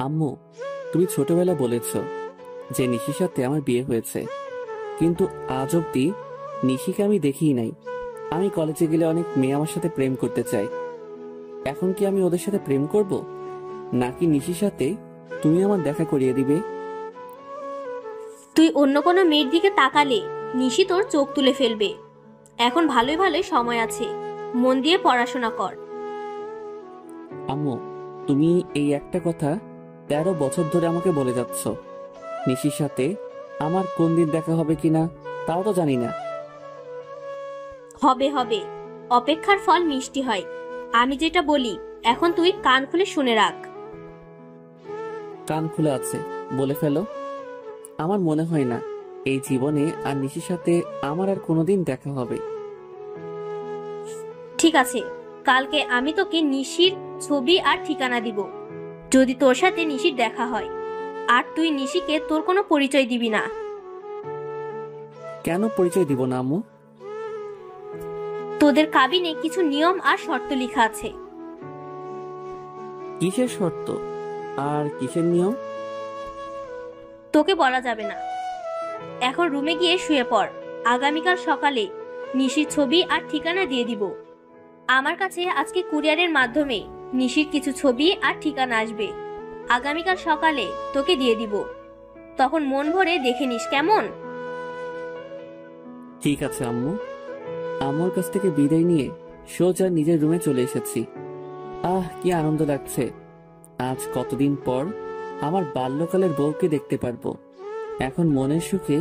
আম্মু, তুমি ছোটবেলা বলেছ যে নিশির সাথে আমার বিয়ে হয়েছে, কিন্তু আজ অব্দি নিশিকে আমি দেখিই নাই। আমি কলেজে গেলে অনেক মেয়ে আমার সাথে প্রেম করতে চাই। এখন কি আমি ওদের সাথে প্রেম করব, নাকি নিশির সাথে তুমি আমার দেখা করিয়ে দিবে? তুই অন্য কোনো মেয়ের দিকে তাকালে নিশি তোর চোখ তুলে ফেলবে। এখন ভালোই ভালোই সময় আছে, মন দিয়ে পড়াশোনা কর। আম্মু, তুমি এই একটা কথা 13 বছর ধরে আমাকে বলে যাচ্ছ। নিশির সাথে আমার কোন দিন দেখা হবে কিনা তাও তো জানি না। হবে হবে, অপেক্ষার ফল মিষ্টি হয়। আমি যেটা বলি এখন তুই কান খুলে শুনে রাখ। কান খুলে আছে, বলে ফেলো। আমার মনে হয় না এই জীবনে আর নিশির সাথে আমার আর কোনোদিন দেখা হবে। ঠিক আছে, কালকে আমি তোকে নিশির ছবি আর ঠিকানা দিব। যদি তোর সাথে নিশির দেখা হয়, আর তুই নিশিকে তোর কোনো পরিচয় দিবি না। কেন পরিচয় দিব না আম্মু? তোদের কাবিনে কিছু নিয়ম আর শর্ত লেখা আছে। কিসের শর্ত আর কিসের নিয়ম? তোকে বলা যাবে না। এখন রুমে গিয়ে শুয়ে পড়। আগামীকাল সকালে নিশির ছবি আর ঠিকানা দিয়ে দিব। আমার কাছে আজকে কুরিয়ারের মাধ্যমে নিশির কিছু ছবি আর ঠিকানা আসবে। আগামীকাল সকালে তোকে দিয়ে দিব, তখন মন ভরে দেখে নিস, কেমন? ঠিক আছে আম্মু। আম্মুর কাছ থেকে বিদায় নিয়ে সোজা নিজের রুমে চলে এসেছি। কি আনন্দ লাগছে! আজ কতদিন পর আমার বাল্যকালের বউকে দেখতে পারবো। এখন মনের সুখে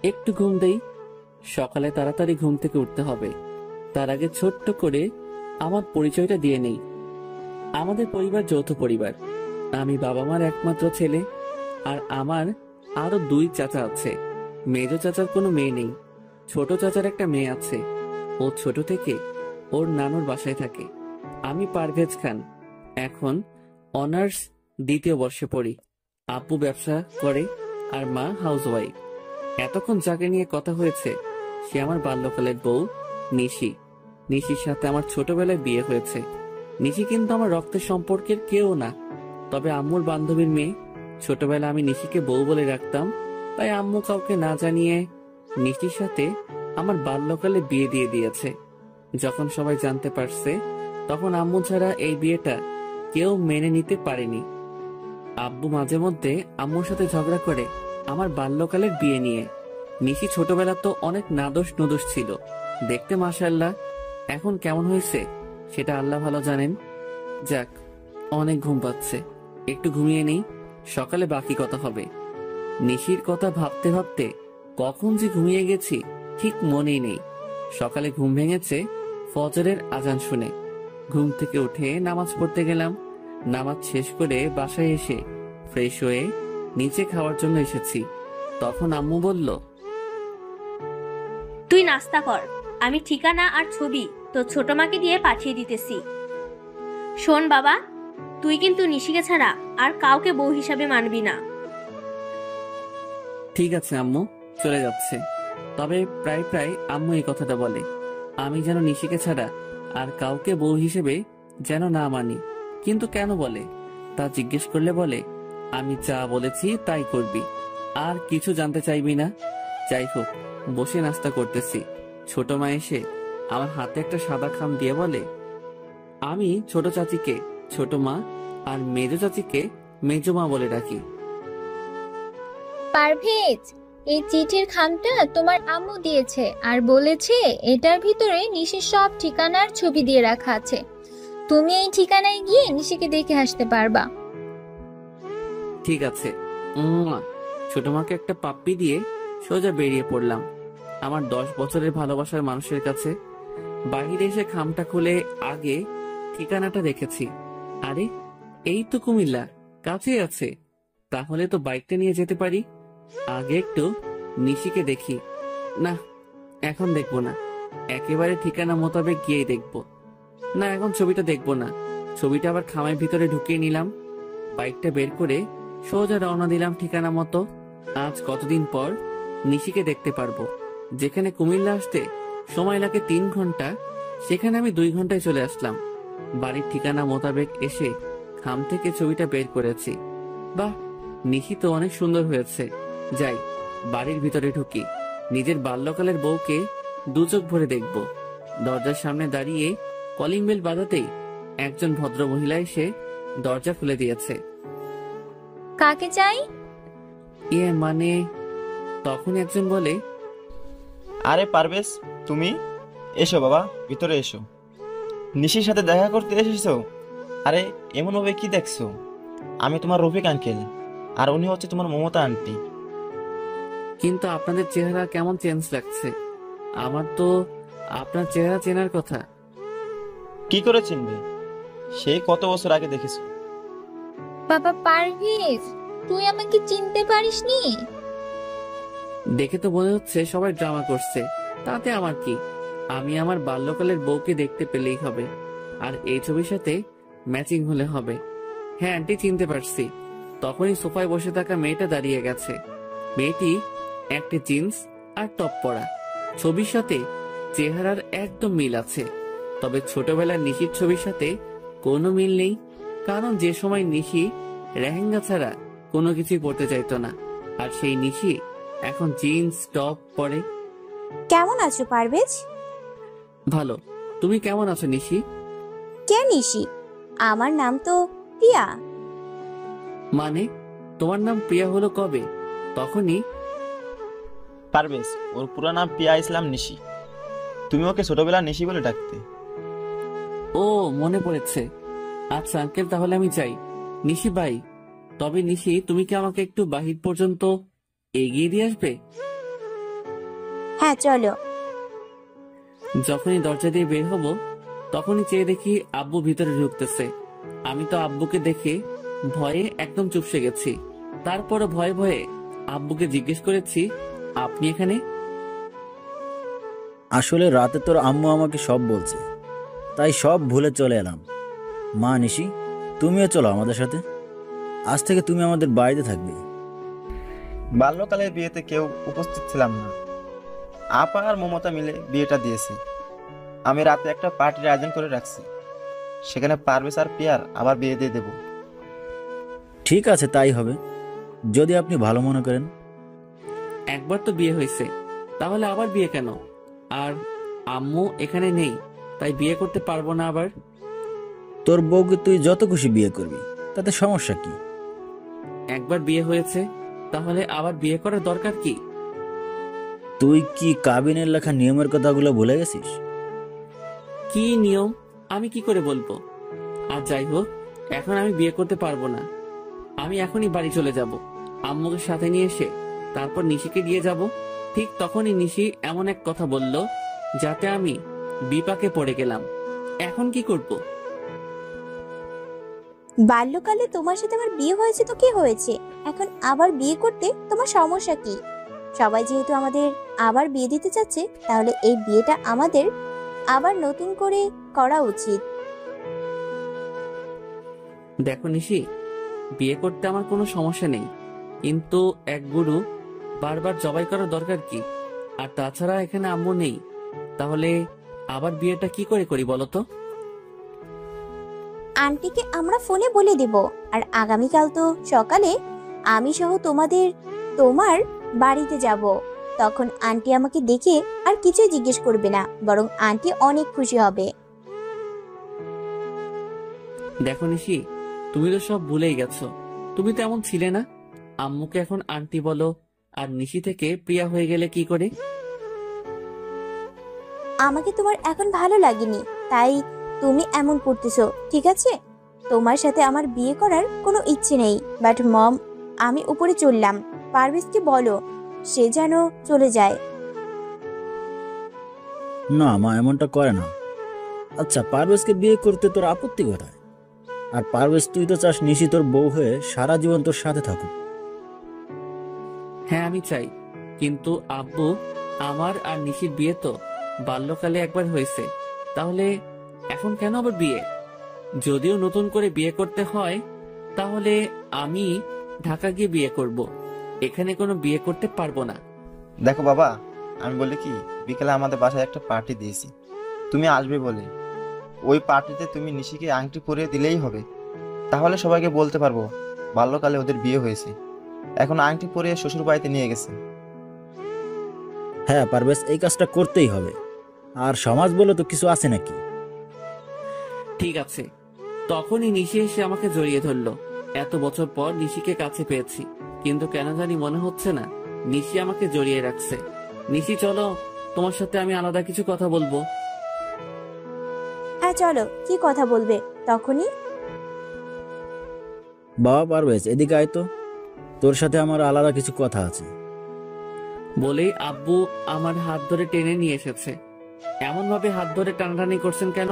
একটু ঘুম দেই। সকালে তাড়াতাড়ি ঘুম থেকে উঠতে হবে। তার আগে ছোট্ট করে আমার পরিচয়টা দিয়ে নেই। আমাদের পরিবার যৌথ পরিবার। আমি বাবা মার একমাত্র ছেলে, আর আমার আরো 2 চাচা আছে। মেজো চাচার কোনো মেয়ে নেই। ছোট চাচার একটা মেয়ে আছে। ও ছোট থেকে ওর নানুর বাসায় থাকে। আমি পারভেজ খান, এখন অনার্স 2য় বর্ষে পড়ি। আব্বু ব্যবসা করে আর মা হাউসওয়াইফ। এতক্ষণ যাকে নিয়ে কথা হয়েছে সে আমার বাল্যকালের বউ নিশি। নিশির সাথে আমার ছোটবেলায় বিয়ে হয়েছে। নিশি কিন্তু আমার রক্তের সম্পর্কের কেউ না, তবে আম্মুর বান্ধবীর মেয়ে। ছোটবেলা আমি নিশিকে বউ বলে রাখতাম, তাই আম্মু কাউকে না জানিয়ে নিশির সাথে আমার বাল্যকালে বিয়ে দিয়ে দিয়েছে। যখন সবাই জানতে পারছে, তখন আম্মু ছাড়া এই বিয়েটা কেউ মেনে নিতে পারেনি। আব্বু মাঝে মধ্যে আম্মুর সাথে ঝগড়া করে আমার বাল্যকালের বিয়ে নিয়ে। নিশি ছোটবেলা তো অনেক নাদোষ নুদোষ ছিল, দেখতে মাশাআল্লাহ। এখন কেমন হয়েছে সেটা আল্লাহ ভালো জানেন। যাক, অনেক ঘুম পাচ্ছে, একটু ঘুমিয়ে নেই, সকালে বাকি কথা হবে। নিশির কথা ভাবতে ভাবতে কখন যে ঘুমিয়ে গেছি ঠিক মনেই নেই। সকালে ঘুম ভেঙেছে ফজরের আজান শুনে। ঘুম থেকে উঠে নামাজ পড়তে গেলাম। নামাজ শেষ করে বাসায় এসে ফ্রেশ হয়ে নিচে খাওয়ার জন্য এসেছি। তখন আম্মু বলল, তুই নাস্তা কর, আমি ঠিকানা আর ছবি তোর ছোট মাকে দিয়ে পাঠিয়ে দিতেছি। শোন বাবা, তুই কিন্তু নিশিকে ছাড়া আর কাউকে বউ হিসাবে মানবি না। ঠিক আছে আম্মু, চলে যাচ্ছে। তবে প্রায় প্রায় আম্মু এই কথাটা বলে, আমি যেন নিশিকে ছাড়া আর কাউকে বউ হিসেবে যেন না মানি। কিন্তু কেন বলে তা জিজ্ঞেস করলে বলে, আমি যা বলেছি তাই করবি, আর কিছু জানতে চাইবি না। যাই হোক, বসে নাস্তা করতেছি। ছোট মা এসে আমার হাতে একটা সাদা খাম দিয়ে বলে, আমি ছোট চাচিকে ছোট মা আর মেজো চাচিকে মেজো মা বলে ডাকি। পারভেজ, এই চিঠির খামটা তোমার আম্মু দিয়েছে আর বলেছে এটার ভিতরে নিশির সব ঠিকানার ছবি দিয়ে রাখা আছে। তুমি এই ঠিকানায় গিয়ে নিশিকে দেখে আসতে পারবা। ঠিক আছে। উম্মুয়া। ছোট মাকে একটা পাপ্পি দিয়ে সোজা বেরিয়ে পড়লাম আমার 10 বছরের ভালোবাসার মানুষের কাছে। বাহিরে এসে খামটা খুলে আগে ঠিকানাটা দেখেছি। আরে, এই তো কুমিল্লা, কাছে আছে। তাহলে তো বাইকটা নিয়ে যেতে পারি। আগে একটু নিশিকে দেখি। না, এখন দেখবো না, একেবারে ঠিকানা মোতাবেক গিয়েই দেখবো। না, এখন ছবিটা দেখবো না। ছবিটা আবার খামের ভিতরে ঢুকিয়ে নিলাম। বাইকটা বের করে সোজা রওনা দিলাম ঠিকানা মতো। আজ কতদিন পর নিশিকে দেখতে পারবো। যেখানে কুমিল্লা আসতে সময় লাগে 3 ঘন্টা, সেখানে আমি 2 ঘন্টায় চলে আসলাম। বাড়ির ঠিকানা মোতাবেক এসে খাম থেকে ছবিটা বের করেছি। বাহ, নিশি তো অনেক সুন্দর হয়েছে। যাই, বাড়ির ভিতরে ঢুকি, নিজের বাল্যকালের বউকে দু চোখ ভরে দেখব। দরজার সামনে দাঁড়িয়ে কলিং বেল বাজাতেই একজন ভদ্র মহিলা এসে দরজা খুলে দিয়েছে। কাকে চাই? মানে, তখন একজন বলে, আরে পারভেজ, তুমি? এসো বাবা, ভিতরে এসো। নিশির সাথে দেখা করতে এসেছো? আরে এমন ভাবে কি দেখছো? আমি তোমার রফিক আঙ্কেল, আর উনি হচ্ছে তোমার মমতা আন্টি। কিন্তু আপনাদের চেহারা কেমন চেঞ্জ লাগছে। আমার তো আপনার চেহারা চেনার কথা। কি করে চিনবে? সেই কত বছর আগে দেখেছো। বাবা পারভেজ, তুই আমাকে চিনতে পারিসনি? দেখে তো মনে হচ্ছে সবাই ড্রামা করছে, তাতে আমার কি? আমি আমার বাল্যকালের বউকে দেখতে পেলেই হবে, আর এই ছবির সাথে ম্যাচিং হলে হবে। হ্যাঁ আন্টি, চিনতে পারছি। তখনই সোফায় বসে থাকা মেয়েটা দাঁড়িয়ে গেছে। মেয়েটি একটা জিন্স আর টপ পরা, ছবির সাথে চেহারার একদম মিল আছে। তবে ছোটবেলার নিশির ছবির সাথে কোনো মিল নেই, কারণ যে সময় নিশি লেহেঙ্গা ছাড়া কোনো কিছুই পরতে চাইতো না, আর সেই নিশি এখন জিন্স টপ পরে। কেমন আছো পারভেজ? ভালো, তুমি কেমন আছো নিশি? কে নিশি? আমার নাম তো প্রিয়া। মানে, তোমার নাম প্রিয়া হলো কবে? তখনই পারভেজ, ওর পুরো নাম প্রিয়া ইসলাম নিশি। তুমি ওকে ছোটবেলা নিশি বলে ডাকতে। ও মনে পড়েছে। আচ্ছা আঙ্কেল, তাহলে আমি যাই। নিশি ভাই, তবে নিশি তুমি কি আমাকে একটু বাহির পর্যন্ত এগিয়ে দিয়ে আসবে? হ্যাঁ চলো। যখনই দরজা দিয়ে বের হব তখনই চেয়ে দেখি আব্বু ভিতরে ঢুকতেছে। আমি তো আব্বুকে দেখে ভয়ে একদম চুপসে গেছি। তারপরও ভয়ে ভয়ে আব্বুকে জিজ্ঞেস করেছি, আপনি এখানে? আসলে রাতে তোর আম্মু আমাকে সব বলছে, তাই সব ভুলে চলে এলাম। মা নিশি, তুমিও চলো আমাদের সাথে। আজ থেকে তুমি আমাদের বাড়িতে থাকবে। বাল্যকালের বিয়েতে কেউ উপস্থিত ছিলাম না। আপা আর মমতা মিলে বিয়েটা দিয়েছে। আমি রাতে একটা পার্টির আয়োজন করে রাখছি, সেখানে পারভেজ আর প্রিয়ার আবার বিয়ে দিয়ে দেবো। ঠিক আছে, তাই হবে, যদি আপনি ভালো মনে করেন। একবার তো বিয়ে হয়েছে, তাহলে আবার বিয়ে কেন? আর আম্মু এখানে নেই, তাই বিয়ে করতে পারবো না আবার? তোর বউকে তুই যত খুশি বিয়ে করবি, তাতে সমস্যা কি? একবার বিয়ে হয়েছে, তাহলে আবার বিয়ে করার দরকার কি? তুই কি কাবিনের লেখা নিয়মের কথাগুলো ভুলে গেছিস? কি নিয়ম আমি কি করে বলবো? আর যাই হোক, এখন আমি বিয়ে করতে পারবো না। আমি এখনই বাড়ি চলে যাব, আম্মুকে সাথে নিয়ে এসে তারপর নিশিকে দিয়ে যাব। ঠিক তখনই নিশি এমন এক কথা বলল যাতে আমি বিপাকে পড়ে গেলাম। এখন কি করব? বাল্যকালে তোমার সাথে আমার বিয়ে হয়েছে তো কি হয়েছে? এখন আবার বিয়ে করতে তোমার সমস্যা কি? সবাই যেহেতু আমাদের আবার বিয়ে দিতে চাচ্ছে, তাহলে এই বিয়েটা আমাদের আবার নতুন করে করা উচিত। দেখো নিশি, বিয়ে করতে আমার কোনো সমস্যা নেই, কিন্তু এক গুরু বারবার জবাই করার দরকার কি? আর তাছাড়া এখানে আম্মু নেই, তাহলে আবার বিয়েটা কি করে করি বলো তো? আন্টিকে আমরা ফোনে বলে দেব, আর আগামীকাল তো সকালে আমি সহ তোমার বাড়িতে যাব। তখন আন্টি আমাকে দেখে আর কিছুই জিজ্ঞেস করবে না, বরং আন্টি অনেক খুশি হবে। দেখো নিশি, তুমি তো সব ভুলেই গেছো। তুমি তো এমন ছিলে না। আম্মুকে এখন আন্টি বলো, আর নিশি থেকে প্রিয়া হয়ে গেলে কি করে? আমাকে তোমার এখন ভালো লাগেনি, তাই তুমি এমন করতেছো, ঠিক আছে? তোমার সাথে আমার বিয়ে করার কোনো ইচ্ছে নেই। বাট মম, আমি উপরে চললাম। পারভেজকে বলো সে যেন চলে যায়। না মা, এমনটা করে না। আচ্ছা, পারভেজকে বিয়ে করতে তোর আপত্তি কোথায়? আর পারভেজ, তুই তো চাস নিশি তোর বউ হয়ে সারা জীবন তোর সাথে থাকুক। হ্যাঁ আমি চাই, কিন্তু আব্বু, আমার আর নিশির বিয়ে তো বাল্যকালে একবার হয়েছে, তাহলে এখন কেন আবার বিয়ে? যদিও নতুন করে বিয়ে করতে হয়, তাহলে আমি ঢাকা গিয়ে বিয়ে করব, এখানে কোনো বিয়ে করতে পারবো না। দেখো বাবা, আমি বলি কি, বিকেলে আমাদের বাসায় একটা পার্টি দিয়েছি, তুমি আসবে বলে। ওই পার্টিতে তুমি নিশিকে আংটি পরিয়ে দিলেই হবে, তাহলে সবাইকে বলতে পারবো বাল্যকালে ওদের বিয়ে হয়েছে, এখন আংটি পরিয়ে শ্বশুর বাড়িতে নিয়ে গেছে। হ্যাঁ পারভেজ, এই কাজটা করতেই হবে। আর সমাজ বলে তো কিছু আছে নাকি? ঠিক আছে। তখনই নিশি এসে আমাকে জড়িয়ে ধরলো। এত বছর পর নিশিকে কাছে পেয়েছি, কিন্তু কেন জানি মনে হচ্ছে না নিশি আমাকে জড়িয়ে রাখছে। নিশি চলো, তোমার সাথে আমি আলাদা কিছু কথা বলবো। হ্যাঁ চলো, কি কথা বলবে? তখনই বাবা পারভেজ, এদিকে আয় তো, তোর সাথে আমার আলাদা কিছু কথা আছে। বলেই আব্বু আমার হাত ধরে টেনে নিয়ে এসেছে। এমন ভাবে হাত ধরে টানাটানি করছেন কেন?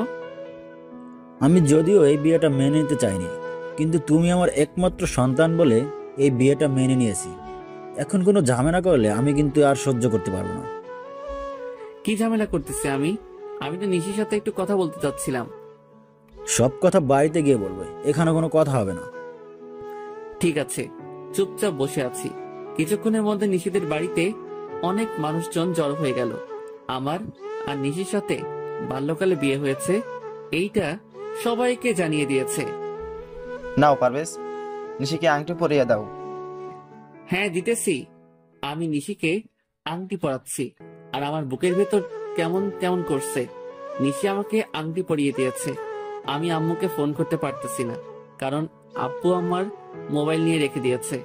আমি যদিও এই বিয়েটা মেনে নিতে চাইনি, কিন্তু তুমি আমার একমাত্র সন্তান বলে এই বিয়েটা মেনে নিয়েছি। এখন কোনো ঝামেলা করলে আমি কিন্তু আর সহ্য করতে পারবো না। কি ঝামেলা করতেছে? আমি তো নিশির সাথে একটু কথা বলতে চাচ্ছিলাম। সব কথা বাড়িতে গিয়ে বলবে, এখানে কোনো কথা হবে না। ঠিক আছে, চুপচাপ বসে আছি। কিছুক্ষণের মধ্যে নিশিদের বাড়িতে অনেক মানুষজন জড়ো হয়ে গেল। আমার আর নিশির সাথে বাল্যকালে বিয়ে হয়েছে এইটা সবাইকে জানিয়ে দিয়েছে। নাও পারভেজ, নিশিকে আংটি পরিয়ে দাও। হ্যাঁ দিতেছি। আমি নিশিকে আংটি পরাচ্ছি, আর আমার বুকের ভেতর কেমন কেমন করছে। নিশি আমাকে আংটি পরিয়ে দিয়েছে। আমি আম্মুকে ফোন করতে পারতেছি না, কারণ আব্বু আমার মোবাইল নিয়ে রেখে দিয়েছে।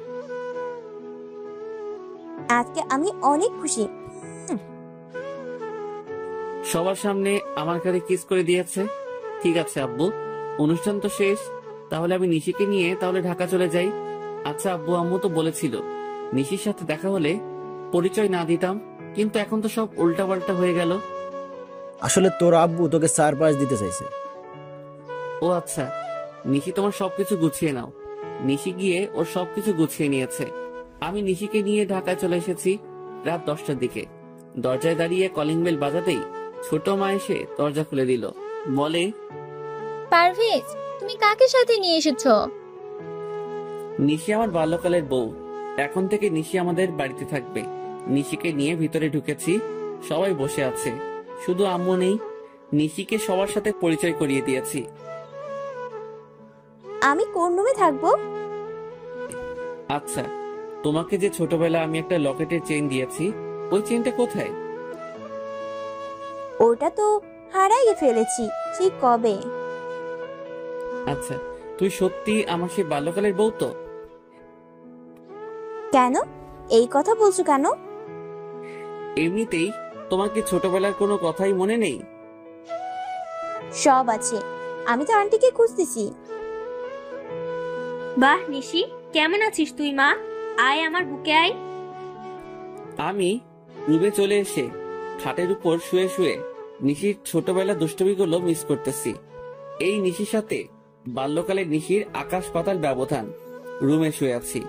আজকে আমি অনেক খুশি। সবার সামনে আমার কাছে কিস করে দিয়েছে। ঠিক আছে আব্বু, অনুষ্ঠান তো শেষ, তাহলে আমি নিশিকে নিয়ে তাহলে ঢাকা চলে যাই। আচ্ছা আব্বু, আম্মু তো বলেছিল নিশির সাথে দেখা হলে পরিচয় না দিতাম, কিন্তু এখন তো সব উল্টাপাল্টা হয়ে গেল। আসলে তোর আব্বু তোকে সারপ্রাইজ দিতে চাইছে। ও আচ্ছা, নিশি তোমার সবকিছু গুছিয়ে নাও। নিশি গিয়ে ওর সবকিছু গুছিয়ে নিয়েছে। আমি নিশিকে নিয়ে ঢাকায় চলে এসেছি রাত 10টার দিকে। দরজায় দাঁড়িয়ে কলিং বেল বাজাতেই ছোট মা এসে দরজা খুলে দিল। বলে, পারভেজ, তুমি কাকে সাথে নিয়ে এসেছো? নিশি আমার বাল্যকালের বউ। এখন থেকে নিশি আমাদের বাড়িতে থাকবে। নিশিকে নিয়ে ভিতরে ঢুকেছি, সবাই বসে আছে, শুধু আম্মু নেই। নিশিকে সবার সাথে পরিচয় করিয়ে দিয়েছি। আমি কোন রুমে থাকবো? আচ্ছা, তোমাকে যে ছোটবেলা আমি একটা লকেটের চেইন দিয়েছি, ওই চেইনটা কোথায়? ওটা তো হারাইয়ে ফেলেছি, সেই কবে। আচ্ছা, তুই সত্যি আমার সেই বাল্যকালের বউ তো? কেন এই কথা বলছো কেন? এমনিতেই। তোমার কি ছোটবেলার কোনো কথাই মনে নেই? সব আছে, আমি তো আন্টিকে খুঁজতেছি। বাহ নিশি, কেমন আছিস তুই মা? আয় আমার বুকে আয়। আমি রুমে চলে এসে খাটের উপর শুয়ে শুয়ে নিশির ছোটবেলা দুষ্টমিগুলো মিস করতেছি। এই নিশির সাথে বাল্যকালের নিশির আকাশ পাতাল ব্যবধান। রুমে শুয়ে আছি,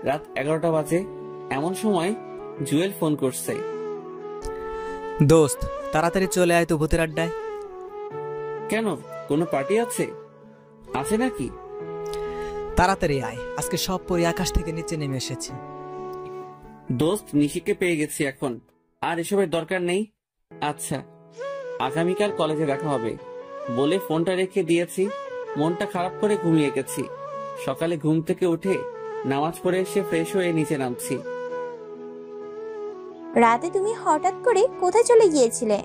রাত 11টা বাজে। এমন সময় জুয়েল ফোন করছে। দোস্ত, তাড়াতাড়ি চলে আয় তো ভূতের আড্ডায়। কেন, কোনো পার্টি আছে? আছে নাকি? তাড়াতাড়ি আয়, আজকে সব পরি আকাশ থেকে নিচে নেমে এসেছে। দোস্ত, নিশিকে পেয়ে গেছি এখন, আর এসবের দরকার নেই। আচ্ছা, আগামীকাল কলেজে দেখা হবে বলে ফোনটা রেখে দিয়েছি। মনটা খারাপ করে ঘুমিয়ে গেছি। সকালে ঘুম থেকে উঠে নামাজ পড়ে এসে ফ্রেশ হয়ে নিচে নামছি। রাতে তুমি হঠাৎ করে কোথায় চলে গিয়েছিলে?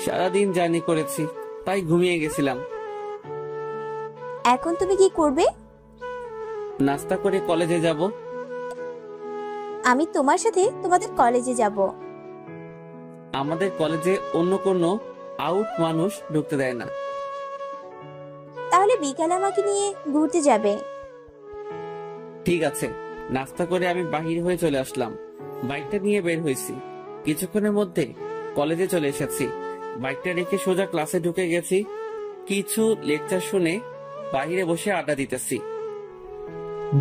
সারাদিন জার্নি করেছি, তাই ঘুমিয়ে গেছিলাম। এখন তুমি কি করবে? নাস্তা করে কলেজে যাব। আমি তোমার সাথে তোমাদের কলেজে যাব। আমাদের কলেজে অন্য কোনো আউট মানুষ ঢুকতে দেয় না। তাহলে বিকালে আমাকে নিয়ে ঘুরতে যাবে। ঠিক আছে। নাস্তা করে আমি বাহির হয়ে চলে আসলাম। বাইকটা নিয়ে বের হয়েছি। কিছুক্ষণের মধ্যে কলেজে চলে এসেছি। বাইকটা রেখে সোজা ক্লাসে ঢুকে গেছি। কিছু লেকচার শুনে বাহিরে বসে আড্ডা দিতেছি।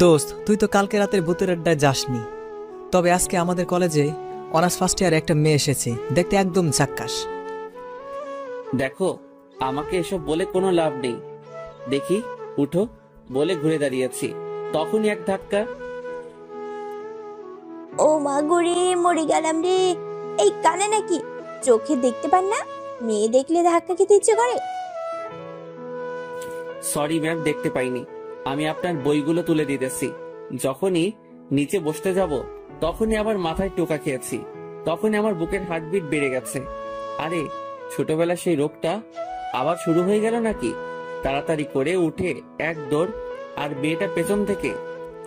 দোস্ত, তুই তো কালকে রাতের ভূতের আড্ডায় যাসনি, তবে আজকে আমাদের কলেজে অনার্স ফার্স্ট ইয়ারে একটা মেয়ে এসেছে, দেখতে একদম ঝাক্কাস। দেখো, আমাকে এসব বলে কোনো লাভ নেই। দেখি, উঠো বলে ঘুরে দাঁড়িয়েছি। তখনই এক ধাক্কা। ও মা গরে, মরে গেলাম রে। এই কানে নাকি চোখে দেখতে পান না? মেয়ে দেখলে ধাক্কা খেতে ইচ্ছে করে। সরি ম্যাম, দেখতে পাইনি। আমি আপনার বইগুলো তুলে দিতেছি। যখনই নিচে বসতে যাব তখনই আবার মাথায় টোকা খেয়েছি, তখনই আমার বুকের হার্টবিট বেড়ে গেছে। আরে ছোটবেলা সেই রোগটা আবার শুরু হয়ে গেল নাকি? তাড়াতাড়ি করে উঠে এক দৌড়, আর মেয়েটা পেছন থেকে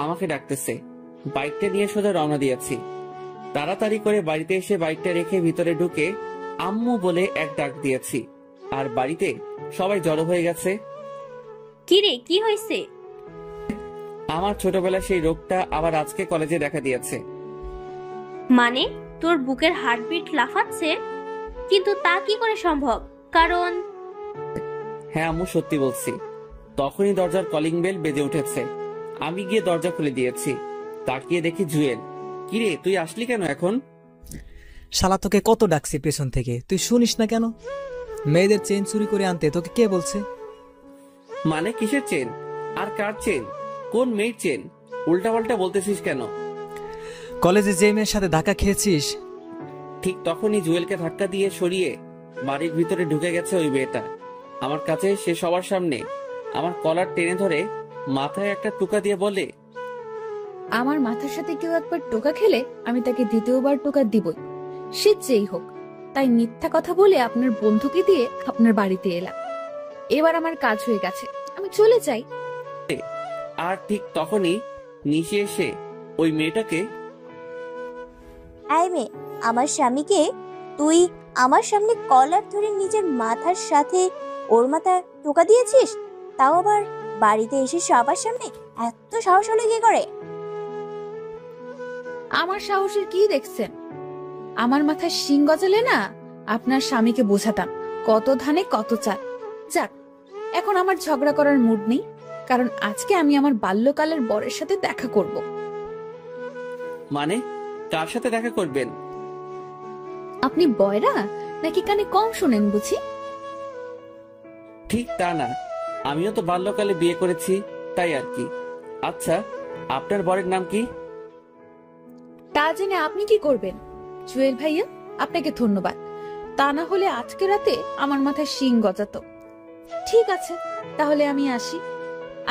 আমাকে ডাকতেছে। বাইকটা নিয়ে সোজা রওনা দিয়েছি। তাড়াতাড়ি করে বাড়িতে এসে বাইকটা রেখে ভিতরে ঢুকে আম্মু বলে এক ডাক দিয়েছি, আর বাড়িতে সবাই জড়ো হয়ে গেছে। কি রে, কি হয়েছে? আমার ছোটবেলা সেই রোগটা আবার আজকে কলেজে দেখা দিয়েছে। মানে তোর বুকের হার্টবিট লাফাচ্ছে? কিন্তু তা কি করে সম্ভব? কারণ হ্যাঁ আম্মু, সত্যি বলছি। তখনই দরজার কলিং বেল বেজে উঠেছে। আমি গিয়ে দরজা খুলে দিয়েছি। তাকিয়ে দেখি জুয়েল। কিরে, তুই আসলি কেন এখন? শালা তোকে কত ডাকছি পেছন থেকে, তুই শুনিস না কেন? মেয়েদের চেন চুরি করে আনতে তোকে কে বলছে? মানে কিসের চেন? আর কার চেন? কোন মেয়ের চেন? উল্টাপাল্টা বলতেছিস কেন? কলেজে যে মেয়ের সাথে ধাক্কা খেয়েছিস। ঠিক তখনই জুয়েলকে ধাক্কা দিয়ে সরিয়ে বাড়ির ভিতরে ঢুকে গেছে ওই মেয়েটা। আমার কাছে সে সবার সামনে আমার কলার টেনে ধরে মাথায় একটা টোকা দিয়ে বলে, আমার মাথার সাথে কেউ একবার টোকা খেলে আমি তাকে দ্বিতীয়বার টোকা দিবই, সে যেই হোক। তাই মিথ্যা কথা বলে আপনার বন্ধুকে দিয়ে আপনার বাড়িতে এলাম। এবার আমার কাজ হয়ে গেছে, আমি চলে যাই। আর ঠিক তখনই নিচে এসে ওই মেয়েটাকে, আয় মেয়ে, আমার স্বামীকে তুই আমার সামনে কলার ধরে নিজের মাথার সাথে ওর মাথা টোকা দিয়েছিস, তাও আবার বাড়িতে এসে সবার সামনে? এত সাহস হলো কি করে? আমার সাহসের কি দেখছেন? আমার মাথায় শিং গজালে না আপনার স্বামীকে বোঝাতাম কত ধানে কত চাল। যাক, এখন আমার ঝগড়া করার মুড নেই, কারণ আজকে আমি আমার বাল্যকালের বরের সাথে দেখা করব। মানে কার সাথে দেখা করবেন? আপনি বয়রা নাকি কানে কম শোনেন বুঝি? ঠিক তা না, আমিও তো বাল্যকালে বিয়ে করেছি, তাই আর কি। আচ্ছা, আপনার বরের নাম কি? তা জেনে আপনি কি করবেন? জুয়েল ভাইয়া, আপনাকে ধন্যবাদ। তা না হলে আজকে রাতে আমার মাথায় শিং গজাতো। ঠিক আছে, তাহলে আমি আসি।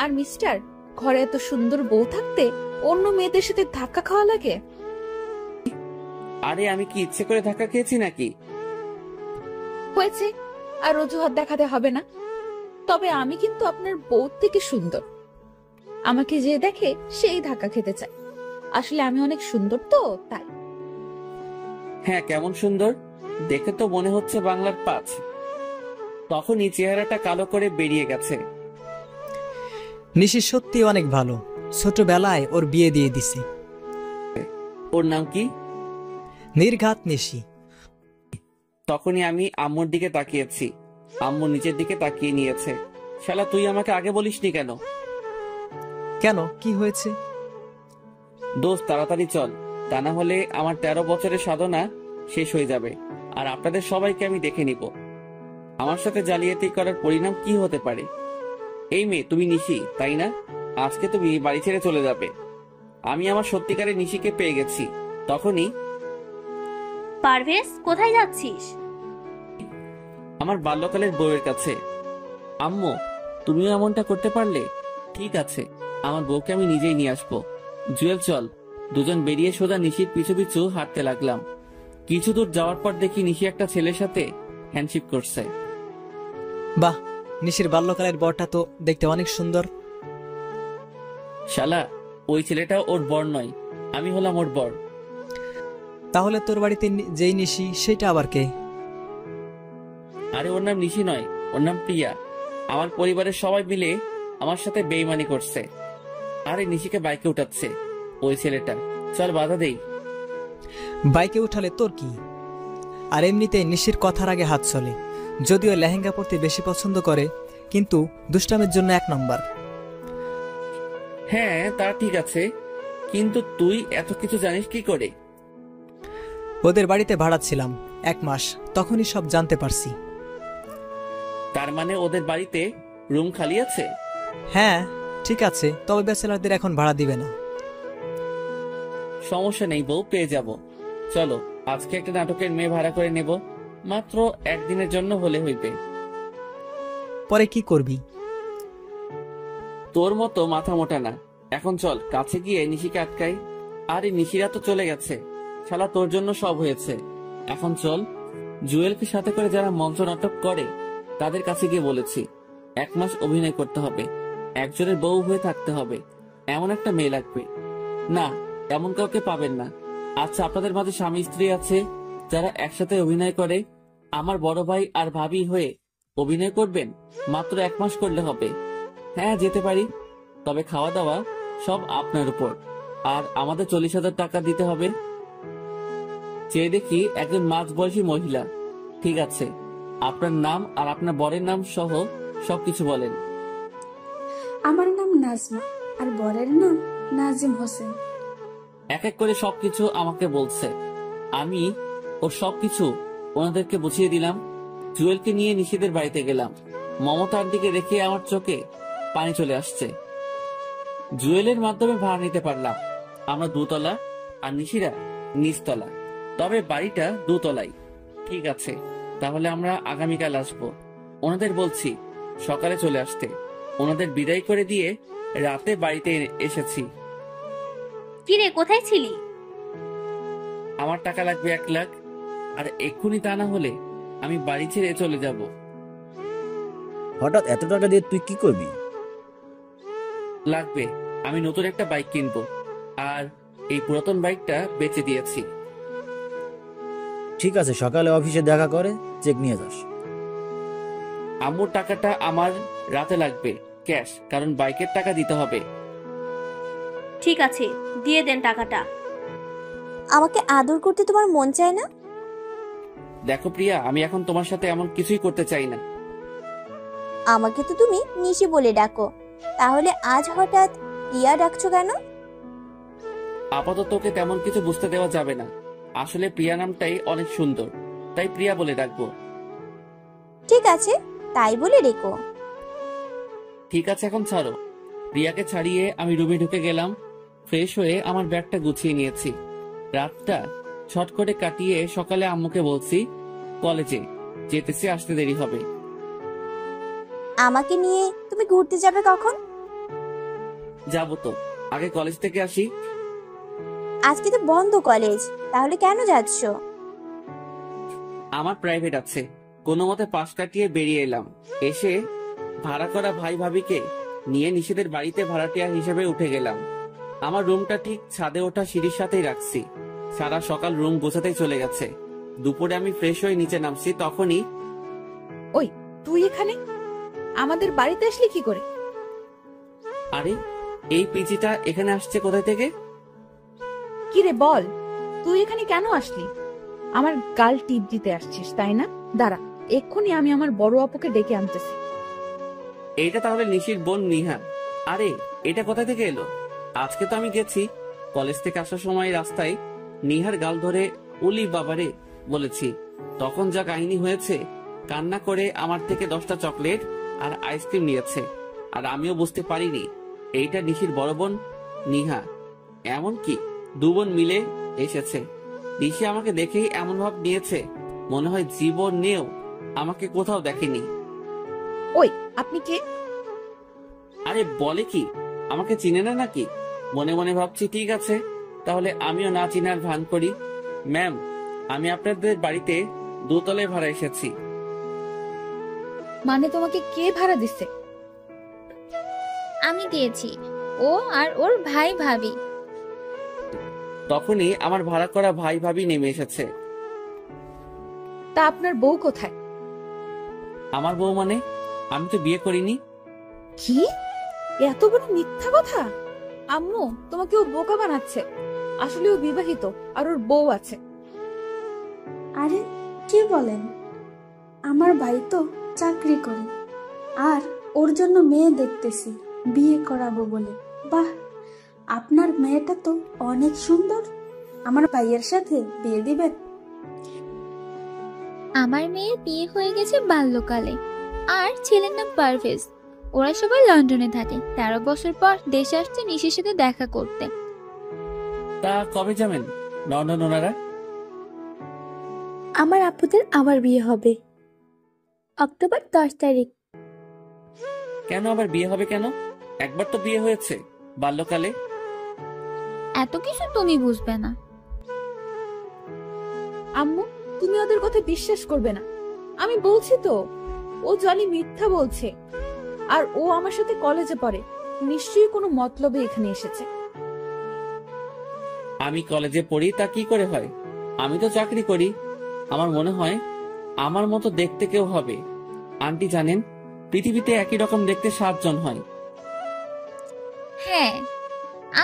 আর মিস্টার, ঘরে এত সুন্দর বউ থাকতে অন্য মেয়েদের সাথে ধাক্কা খাওয়া লাগে? আরে আমি কি ইচ্ছে করে ধাক্কা খেয়েছি নাকি? হয়েছে, আর অজুহাত দেখাতে হবে না। তবে আমি কিন্তু আপনার বউ থেকে সুন্দর। আমাকে যে দেখে সেই ধাক্কা খেতে চায়। আসলে আমি অনেক সুন্দর তো, তাই। হ্যাঁ, কেমন সুন্দর! দেখে তো মনে হচ্ছে বাংলার 5। তখনই চেহারাটা কালো করে বেরিয়ে গেছে। নিশি সত্যি অনেক ভালো, ছোটবেলায় ওর বিয়ে দিয়ে দিছি। ওর নাম কি? নির্ঘাত নিশি। তখনই আমি আম্মুর দিকে তাকিয়েছি। আম্মু নিচের দিকে তাকিয়ে নিয়েছে। শালা, তুই আমাকে আগে বলিসনি কেন? কেন, কি হয়েছে? দোস্ত, তাড়াতাড়ি চল, তা না হলে আমার 13 বছরের সাধনা শেষ হয়ে যাবে, আর আপনাদের সবাইকে আমি দেখে নিব। আমার সাথে জালিয়াতি করার পরিণাম কি হতে পারে? এই মেয়ে, তুমি নিশি তাই না? আজকে তুমি বাড়ি ছেড়ে চলে যাবে। আমি আমার সত্যিকারের নিশিকে পেয়ে গেছি। তখনই, পারভেজ, কোথায় যাচ্ছিস? আমার বাল্যকালের বউয়ের কাছে। আম্মু, তুমিও এমনটা করতে পারলে? ঠিক আছে, আমার বউকে আমি নিজেই নিয়ে আসবো। জুয়েল, চল। দুজন বেরিয়ে সোজা নিশির পিছু পিছু হাঁটতে লাগলাম। কিছু দূর যাওয়ার পর দেখি নিশি একটা ছেলের সাথে হ্যান্ডশেক করছে। বাহ, নিশির বাল্যকালের বরটা তো দেখতে অনেক সুন্দর। শালা, ওই ছেলেটা ওর বর নয়, আমি হলাম ওর বর। তাহলে তোর বাড়িতে যেই নিশি, সেটা আবার কে? আরে ওর নাম নিশি নয়, ওর নাম প্রিয়া। আমার পরিবারের সবাই মিলে আমার সাথে বেইমানি করছে। আরে নিশিকে বাইকে উঠাচ্ছে ওই ছেলেটা। চল বাধা দেই। বাইকে উঠালে তোর কি? আর এমনিতে নিশির কথার আগে হাত চলে। যদিও লেহেঙ্গা পরতে বেশি পছন্দ করে, কিন্তু দুষ্টামের জন্য 1 নম্বর। হ্যাঁ, তা ঠিক আছে, কিন্তু তুই এত কিছু জানিস কি করে? ওদের বাড়িতে ভাড়া ছিলাম 1 মাস, তখনই সব জানতে পারছি। তার মানে ওদের বাড়িতে রুম খালি আছে? হ্যাঁ, ঠিক আছে, তবে ব্যাচেলারদের এখন ভাড়া দিবে না। সমস্যা নেই বউ, পেয়ে যাব। চলো, আজকে একটা নাটকের মেয়ে ভাড়া করে নেব, মাত্র 1 দিনের জন্য হলে হইবে। পরে কি করবি? তোর মতো মাথা মোটা না। এখন চল কাছে গিয়ে নিশিকে আটকাই। আরে নিশিরা তো চলে গেছে, শালা তোর জন্য সব হয়েছে। এখন চল। জুয়েলকে সাথে করে যারা মঞ্চ নাটক করে তাদের কাছে গিয়ে বলেছি 1 মাস অভিনয় করতে হবে, একজনের বউ হয়ে থাকতে হবে, এমন একটা মেয়ে লাগবে। না, এমন কাউকে পাবেন না। আচ্ছা, আপনাদের মাঝে স্বামী স্ত্রী আছে যারা একসাথে অভিনয় করে? আমার বড় ভাই আর ভাবি হয়ে অভিনয় করবেন? মাত্র 1 মাস করলে হবে। হ্যাঁ, যেতে পারি, তবে খাওয়া দাওয়া সব আপনার উপর, আর আমাদের 40,000 টাকা দিতে হবে। চেয়ে দেখি একজন মাঝবয়সী মহিলা। ঠিক আছে, আপনার নাম আর আপনার বরের নাম সহ সবকিছু বলেন। আমার নাম নাজমা আর বরের নাম নাজিম হোসেন। এক এক করে সবকিছু আমাকে বলছে। আমি ওর সবকিছু ওনাদেরকে বুঝিয়ে দিলাম। জুয়েলকে নিয়ে নিশিদের বাড়িতে গেলাম। মমতা আন্টিকে রেখে আমার চোখে পানি চলে আসছে। জুয়েলের মাধ্যমে ভাড়া নিতে পারলাম। আমরা 2 তলা আর নিশিরা নিচতলা, তবে বাড়িটা 2 তলাই। ঠিক আছে, তাহলে আমরা আগামীকাল আসবো। ওনাদের বলছি সকালে চলে আসতে। ওনাদের বিদায় করে দিয়ে রাতে বাড়িতে এসেছি। কিরে, কোথায় ছিলি? আমার টাকা লাগবে 1 লাখ, আর এক্ষুনি তা না হলে আমি বাড়ি ছেড়ে চলে যাব। হঠাৎ এত টাকা দিয়ে তুই কি করবি? লাগবে, আমি নতুন একটা বাইক কিনবো, আর এই পুরাতন বাইকটা বেচে দিয়েছি। ঠিক আছে, সকালে অফিসে দেখা করে চেক নিয়ে যাস। আম্মুর টাকাটা আমার রাতে লাগবে ক্যাশ, কারণ বাইকের টাকা দিতে হবে। ঠিক আছে, দিয়ে দেন টাকাটা। আমাকে আদর করতে তোমার মন চায় না? দেখো প্রিয়া, আমি এখন তোমার সাথে এমন কিছুই করতে চাই না। আমাকে তো তুমি নিশি বলে ডাকো, তাহলে আজ হঠাৎ প্রিয়া ডাকছো কেন? আপাতত ওকে তেমন কিছু বুঝতে দেওয়া যাবে না। আসলে প্রিয়া নামটাই অনেক সুন্দর, তাই প্রিয়া বলে ডাকবো। ঠিক আছে, তাই বলে রেখো। ঠিক আছে, এখন ছাড়ো। প্রিয়াকে ছাড়িয়ে আমি রুমে ঢুকে গেলাম। ফ্রেশ হয়ে আমার ব্যাগটা গুছিয়ে নিয়েছি। রাতটা ছট করে কাটিয়ে সকালে আম্মুকে বলছি কলেজে যেতেছি, আসতে দেরি হবে। আমাকে নিয়ে তুমি ঘুরতে যাবে কখন? যাবো তো, আগে কলেজ থেকে আসি। আজকে তো বন্ধ কলেজ, তাহলে কেন যাচ্ছ? আমার প্রাইভেট আছে, কোনো মতে পাশ কাটিয়ে বেরিয়ে এলাম। এসে ভাড়া করা ভাই ভাবিকে নিয়ে নিশিদের বাড়িতে ভাড়াটিয়া হিসেবে উঠে গেলাম। আমার রুমটা ঠিক ছাদে ওঠা সিঁড়ির সাথেই রাখছি। সারা সকাল রুম গোছাতেই চলে গেছে। দুপুরে আমি ফ্রেশ হয়ে নিচে নামছি, তখনই ওই, তুই এখানে আমাদের বাড়িতে আসলি কি করে? আরে, এই পিজিটা এখানে আসছে কোথায় থেকে? কি রে বল, তুই এখানে কেন আসলি? আমার গাল টিপ দিতে আসছিস তাই না? দাঁড়া, এক্ষুনি আমি আমার বড় আপুকে ডেকে আনতেছি। এইটা তাহলে নিশির বোন নিহা। আরে, এটা কোথা থেকে এলো? আজকে তো আমি গেছি কলেজ থেকে আসার সময় রাস্তায় নিহার গাল ধরে উলি বাবারে বলেছি। তখন যা কাহিনী হয়েছে, কান্না করে আমার থেকে 10টা চকলেট আর আইসক্রিম নিয়েছে। আর আমিও বুঝতে পারিনি এইটা নিশির বড় বোন নিহা। এমনকি 2 বোন মিলে এসেছে। নিশি আমাকে দেখেই এমন ভাব নিয়েছে মনে হয় জীবনেও আমাকে কোথাও দেখেনি। ওই, আপনি কে? আরে বলে কি, আমাকে চিনে না নাকি? মনে মনে ভাবছি ঠিক আছে, তাহলে আমিও না চিনার ভান করি। ম্যাম, আমি আপনাদের বাড়িতে 2 তলায় ভাড়া এসেছি। মানে তোমাকে কে ভাড়া দিচ্ছে? আমি দিয়েছি, ও আর ওর ভাই ভাবি। তখনই আমার ভাড়া করা ভাই ভাবি নেমে এসেছে। তা আপনার বউ কোথায়? আমার বউ মানে? আমি তো বিয়ে করিনি। কি এত বড় মিথ্যা কথা! আম্মু, তোমাকে ও বোকা বানাচ্ছে। আসলে ও বিবাহিত আর ওর বউ আছে। আরে কি বলেন? আমার ভাই তো চাকরি করে, আর ওর জন্য মেয়ে দেখতেছি বিয়ে করাবো বলে। বাহ, আপনার মেয়েটা তো অনেক সুন্দর। আমার ভাইয়ের সাথে বিয়ে দিবেন? আমার মেয়ের বিয়ে হয়ে গেছে বাল্যকালে, আর ছেলের নাম পারভেজ। ওরা সবাই লন্ডনে থাকে। 13 বছর পর দেশে আসছে নিশির সাথে দেখা করতে। তা কবে যাবেন লন্ডন ওনারা? আমার আপুদের আবার বিয়ে হবে অক্টোবর 10 তারিখ। কেন আবার বিয়ে হবে কেন? একবার তো বিয়ে হয়েছে বাল্যকালে। এত কিছু তুমি বুঝবে না। আম্মু, তুমি ওদের কথা বিশ্বাস করবে না। আমি বলছি তো, ও জলি মিথ্যা বলছে। আর ও আমার সাথে কলেজে পড়ে, নিশ্চয়ই কোনো মতলবে এখানে এসেছে। আমি কলেজে পড়ি তা কি করে হয়? আমি তো চাকরি করি। আমার মনে হয় আমার মতো দেখতে কেউ হবে। আন্টি জানেন, পৃথিবীতে একই রকম দেখতে 7 জন হয়। হ্যাঁ,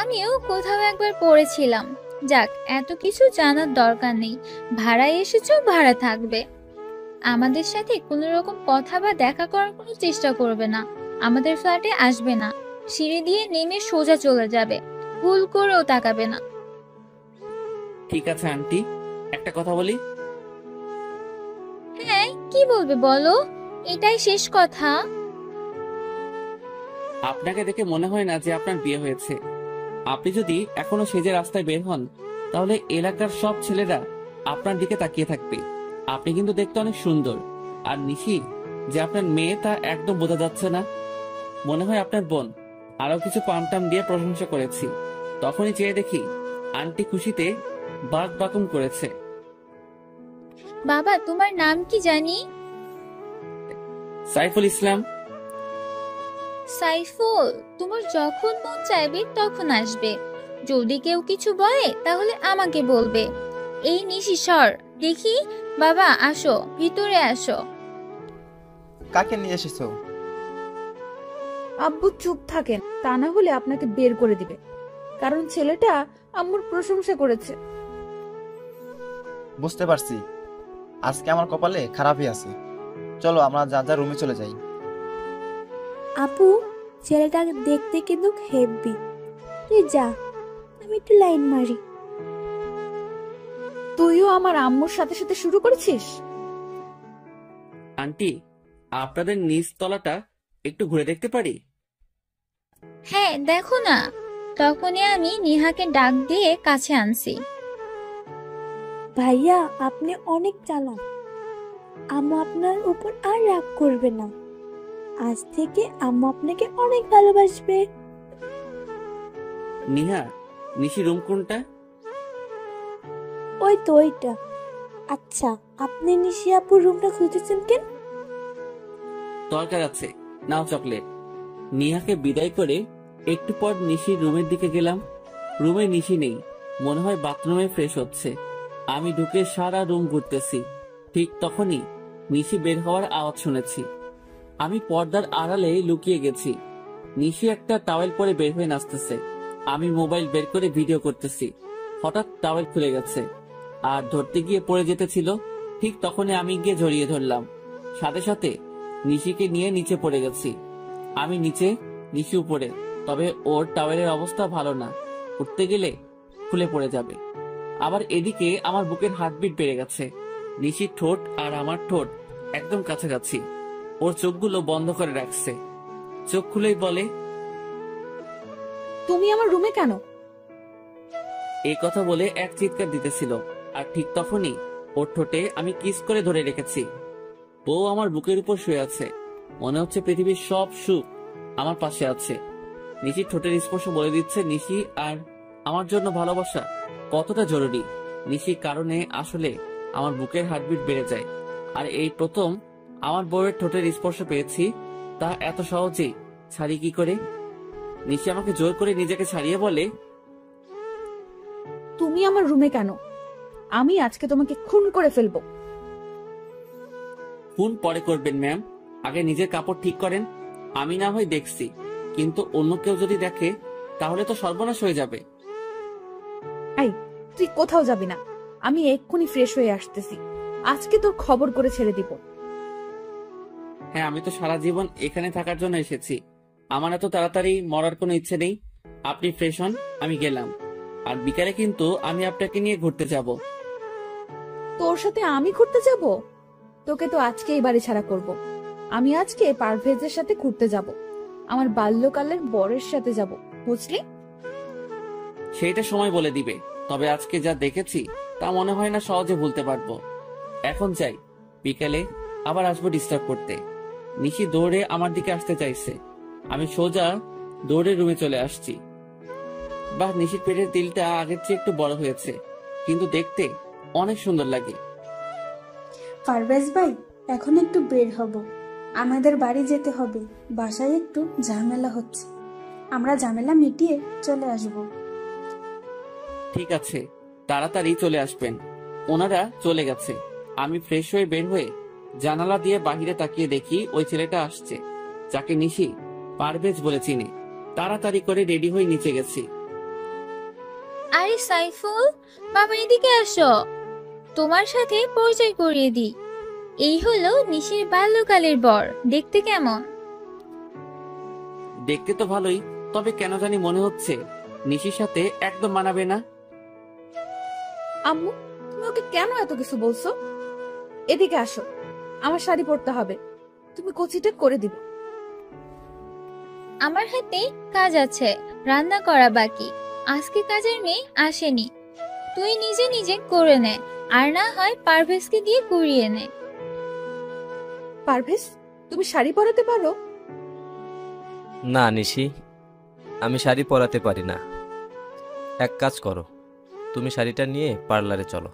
আমিও কোথাও একবার পড়েছিলাম। যাক, এত কিছু জানার দরকার নেই। ভাড়ায় এসেছো, ভাড়া থাকবে। আমাদের সাথে কোনো রকম কথা বা দেখা করার কোনো চেষ্টা করবে না। আমাদের ফ্ল্যাটে আসবে না। সিঁড়ি দিয়ে নেমে সোজা চলে যাবে। ভুল করেও তাকাবে না। ঠিক আছে আন্টি, একটা কথা বলি। হ্যাঁ, কি বলবে বলো? এটাই শেষ কথা। আপনাকে দেখে মনে হয় না যে আপনার বিয়ে হয়েছে। আপনি যদি এখনো সেজে রাস্তায় বের হন, তাহলে এলাকার সব ছেলেরা আপনার দিকে তাকিয়ে থাকবে। আপনি কিন্তু দেখতে অনেক সুন্দর। আর নিশি যে আপনার মেয়ে তা একদম বোঝা যাচ্ছে না। মনে হয় আপনার বোন। আরো কিছু পামটাম দিয়ে প্রশংসা করেছি, তখনই চেয়ে দেখি আন্টি খুশিতে বাক বাকুম করেছে। বাবা, তোমার নাম কি জানি? সাইফুল ইসলাম। সাইফুল, তোমার যখন মন চাইবে তখন আসবে। যদি কেউ কিছু বলে তাহলে আমাকে বলবে। এই নিশি সর দেখি। বাবা আসো, ভিতরে আসো। কাকে নিয়ে এসেছো? আব্বু চুপ থাকেন, তা না হলে আপনাকে বের করে দিবে। কারণ ছেলেটা আম্মুর প্রশংসা করেছে। বুঝতে পারছি, আজকে আমার কপালে খারাপই আছে। চলো আমরা যা যা রুমে চলে যাই। আপু, ছেলেটা দেখতে কিন্তু হেভি। তুই যা, আমি একটু লাইন মারি। তুইও আমার আম্মুর সাথে সাথে শুরু করেছিস? আন্টি, আপনাদের নিচ তলাটা একটু ঘুরে দেখতে পারি? হ্যাঁ, দেখো না। তখনই আমি নিহাকে ডাক দিয়ে কাছে আনছি। ভাইয়া, আপনি অনেক চালাক। আম্মু আপনার উপর আর রাগ করবে না। আজ থেকে আম্মু আপনাকে অনেক ভালোবাসবে। নিহা, নিশি রুম কোনটা? ওই তো ওইটা। আচ্ছা, আপনি নিশি আপুর রুমটা খুঁজেছেন কেন? দরকার আছে, নাও চকলেট। নিহাকে বিদায় করে একটু পর নিশির রুমের দিকে গেলাম। রুমে নিশি নেই, মনে হয় বাথরুমে ফ্রেশ হচ্ছে। আমি ঢুকে সারা রুম ঘুরতেছি। ঠিক তখনই নিশি বের হওয়ার আওয়াজ শুনেছি। আমি পর্দার আড়ালে লুকিয়ে গেছি। নিশি একটা টাওয়েল পরে বের হয়ে নাচতেছে। আমি মোবাইল বের করে ভিডিও করতেছি। হঠাৎ টাওয়েল খুলে গেছে আর ধরতে গিয়ে পড়ে যেতেছিল। ঠিক তখনই আমি গিয়ে জড়িয়ে ধরলাম। সাথে সাথে নিশিকে নিয়ে নিচে পড়ে গেছি। আমি নিচে, নিশি উপরে। তবে ওর টাওয়েলের অবস্থা ভালো না, উঠতে গেলে খুলে পড়ে যাবে। আবার এদিকে আমার বুকের হার্টবিট বেড়ে গেছে। নিশির ঠোঁট আর আমার ঠোঁট একদম কাছাকাছি। ওর চোখগুলো বন্ধ করে রাখছে। চোখ খুলেই বলে, তুমি আমার রুমে কেন? এই কথা বলে এক চিৎকার দিতেছিল। আর ঠিক তখনই ওর ঠোঁটে আমি কিস করে ধরে রেখেছি। বউ আমার বুকের উপর শুয়ে আছে। মনে হচ্ছে পৃথিবীর সব সুখ আমার পাশে আছে। নিশির ঠোঁটের স্পর্শ বলে দিচ্ছে নিশি আর আমার জন্য ভালোবাসা কতটা জরুরি। নিশির কারণে আসলে আমার বুকের হার্টবিট বেড়ে যায়। আর এই প্রথম আমার বউয়ের ঠোঁটের স্পর্শ পেয়েছি, তা এত সহজেই ছাড়ি কি করে? নিশি আমাকে জোর করে নিজেকে ছাড়িয়ে বলে, তুমি আমার রুমে কেন? আমি আজকে তোমাকে খুন করে ফেলবো। ফোন পরে করবেন ম্যাম, আগে নিজের কাপড় ঠিক করেন। আমি না হয় দেখছি, কিন্তু অন্য কেউ যদি দেখে তাহলে তো সর্বনাশ হয়ে যাবে। এই, তুই কোথাও যাবি না। আমি এক্ষুনি ফ্রেশ হয়ে আসতেছি। আজকে তোর খবর করে ছেড়ে দিব। হ্যাঁ, আমি তো সারা জীবন এখানে থাকার জন্য এসেছি। আমার এত তাড়াতাড়ি মরার কোনো ইচ্ছে নেই। আপনি ফ্রেশ হন, আমি গেলাম। আর বিকালে কিন্তু আমি আপনাকে নিয়ে ঘুরতে যাব। তোর সাথে আমি ঘুরতে যাব? তোকে তো আজকে এই বাড়ি ছাড়া করব। আমি আজকে পারভেজের সাথে ঘুরতে যাব। আমার বাল্যকালের বরের সাথে যাব, বুঝলি? সেইটা সময় বলে দিবে। তবে আজকে যা দেখেছি তা মনে হয় না সহজে ভুলতে পারবো। এখন যাই, বিকালে আবার আসবো ডিস্টার্ব করতে। নিশি দৌড়ে আমার দিকে আসতে চাইছে। আমি সোজা দৌড়ে রুমে চলে আসছি। বাহ, নিশির পেটের তিলটা আগের চেয়ে একটু বড় হয়েছে, কিন্তু দেখতে অনেক সুন্দর লাগে। পারভেজ ভাই, এখন একটু বের হব, আমাদের বাড়ি যেতে হবে। বাসায় একটু ঝামেলা হচ্ছে, আমরা ঝামেলা মিটিয়ে চলে আসব। ঠিক আছে, তাড়াতাড়ি চলে আসবেন। ওনারা চলে গেছে। আমি ফ্রেশ হয়ে বের হয়ে জানালা দিয়ে বাহিরে তাকিয়ে দেখি ওই ছেলেটা আসছে, যাকে নিশি পারভেজ বলে চিনি। তাড়াতাড়ি করে রেডি হয়ে নিচে গেছি। আরে সাইফুল, বাবা এদিকে আসো, তোমার সাথে পরিচয় করিয়ে দিই। এই হলো নিশির বাল্যকালের বর। দেখতে কেমন? দেখতে তো ভালোই, তবে কেন জানি মনে হচ্ছে নিশির সাথে একদম মানাবে না। আম্মু, তুমি ওকে কেন এত কিছু বলছো? এদিকে আসো, আমার শাড়ি পরতে হবে, তুমি কচিটা করে দিবে। আমার হাতে কাজ আছে, রান্না করা বাকি। আজকে কাজের মেয়ে আসেনি, তুই নিজে নিজে করে নে, আর না হয় পারভেজকে দিয়ে করিয়ে নে। পারভেজ, তুমি শাড়ি পরাতে পারো? না নিশি, আমি শাড়ি পরাতে পারি না। এক কাজ করো, তুমি শাড়িটা নিয়ে পার্লারে চলো।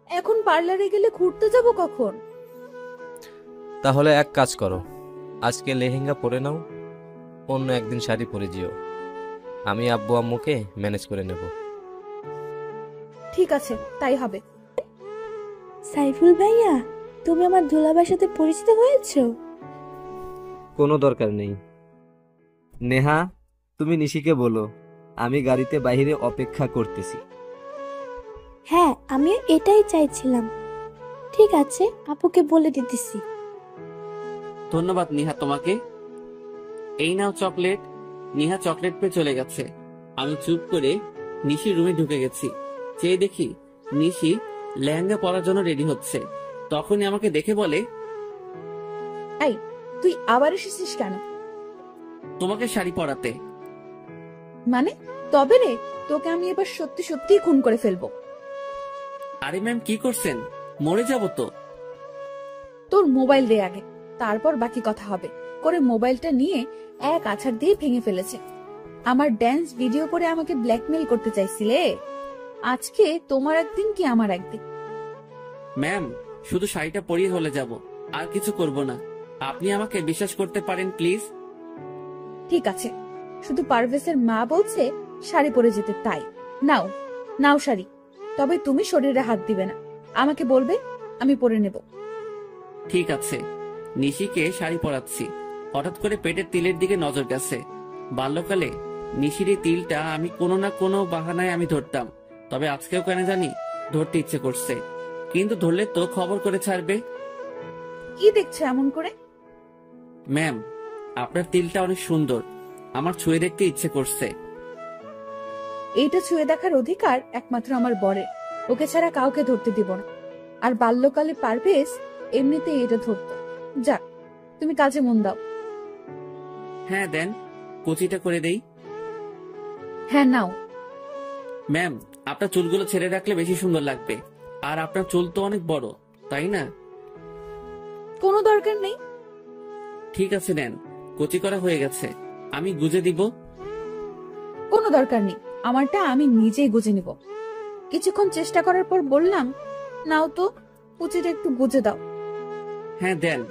এখন পার্লারে গেলে ঘুরতে যাব কখন? তাহলে এক কাজ করো, আজকে লেহেঙ্গা পরে নাও, অন্য একদিন শাড়ি পরে যেও। আমি আব্বু আম্মুকে ম্যানেজ করে নেব। ঠিক আছে, তাই হবে। সাইফুল ভাইয়া, তুমি আমার দুলাভাইয়ের সাথে পরিচিত হয়েছো? কোনো দরকার নেই। নেহা, তুমি নিশিকে বলো আমি গাড়িতে বাইরে অপেক্ষা করতেছি। হ্যাঁ, আমিও এটাই চাইছিলাম। ঠিক আছে, আপুকে বলে দিতেছি। ধন্যবাদ নিহা তোমাকে। এই নাও চকলেট। নিহা চকলেট পেয়ে চলে গেছে। আমি চুপ করে নিশির রুমে ঢুকে গেছি। চেয়ে দেখি নিশি লেহেঙ্গা পরার জন্য রেডি হচ্ছে। তখনই আমাকে দেখে বলে, এই, তুই আবার এসেছিস কেন? তোমাকে শাড়ি পরাতে। মানে? তবে রে, তোকে আমি এবার সত্যি সত্যি খুন করে ফেলবো। আরে ম্যাম, কি করছেন? মরে যাব তো। তোর মোবাইল দে আগে, তারপর বাকি কথা হবে। করে মোবাইলটা নিয়ে এক আছাড় দিয়ে ভেঙে ফেলেছে। আমার ড্যান্স ভিডিও করে আমাকে ব্ল্যাকমেল করতে চাইছিলে। আজকে তোমার একদিন কি আমার একদিন। ম্যাম, শুধু শাড়িটা পরিয়ে হলে যাব, আর কিছু করব না। আপনি আমাকে বিশ্বাস করতে পারেন প্লিজ। ঠিক আছে, শুধু পারভেজের মা বলছে শাড়ি পরে যেতে, তাই নাও নাও শাড়ি। তবে তুমি শরীরে হাত দিবে না, আমাকে বলবে, আমি পরে নেব। ঠিক আছে। নিশিকে শাড়ি পরাচ্ছি। হঠাৎ করে পেটের তিলের দিকে নজর গেছে। বাল্যকালে নিশির এই তিলটা আমি কোনো না কোনো বাহানায় আমি ধরতাম, তবে আজকেও কেন জানি ধরতে ইচ্ছে করছে। কিন্তু ধরলে তো খবর করে ছাড়বে। কি দেখছো এমন করে? ম্যাম, আপনার তিলটা অনেক সুন্দর, আমার ছুঁয়ে দেখতে ইচ্ছে করছে। এইটা ছুঁয়ে দেখার অধিকার একমাত্র আমার বরের, ওকে ছাড়া কাউকে ধরতে দিব না। আর বাল্যকালে পারভেজ এমনিতেই এটা ধরতো। যাক, তুমি কাজে মন দাও। হ্যাঁ দেন, কুচিটা করে দেই। হ্যাঁ নাও। ম্যাম, আপনার চুলগুলো ছেড়ে রাখলে বেশি সুন্দর লাগবে। আর আপনার চুল তো অনেক বড়, তাই না? কোনো দরকার নেই। ঠিক আছে নেন, কুচি করা হয়ে গেছে। আমি গুজে দিব। কোনো দরকার নেই, আমারটা আমি নিজেই গুজে নিব। কিছুক্ষণ চেষ্টা করার পর বললাম, নাও তো, কুচিটা একটু গুজে দাও। হ্যাঁ দেন,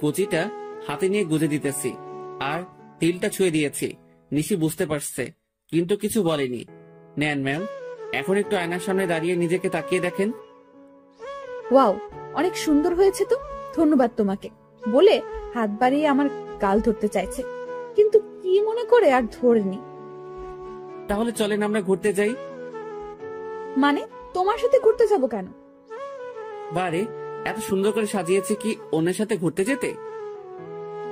কুচিটা হাতে নিয়ে গুজে দিতেছি। আর তিলটা ছুঁয়ে দিয়েছি। নিশি বুঝতে পারছে, কিন্তু কিছু বলেনি। নেন ম্যাম, এখন একটু আয়নার সামনে দাঁড়িয়ে নিজেকে তাকিয়ে দেখেন। ওয়াও, অনেক সুন্দর হয়েছে তো, ধন্যবাদ তোমাকে বলে হাত বাড়িয়ে আমার গাল ধরতে চাইছে, কিন্তু কি মনে করে আর ধরেনি। তাহলে চলেন আমরা ঘুরতে যাই। মানে, তোমার সাথে ঘুরতে যাব কেন? বারে, এত সুন্দর করে সাজিয়েছে কি অন্যের সাথে ঘুরতে যেতে?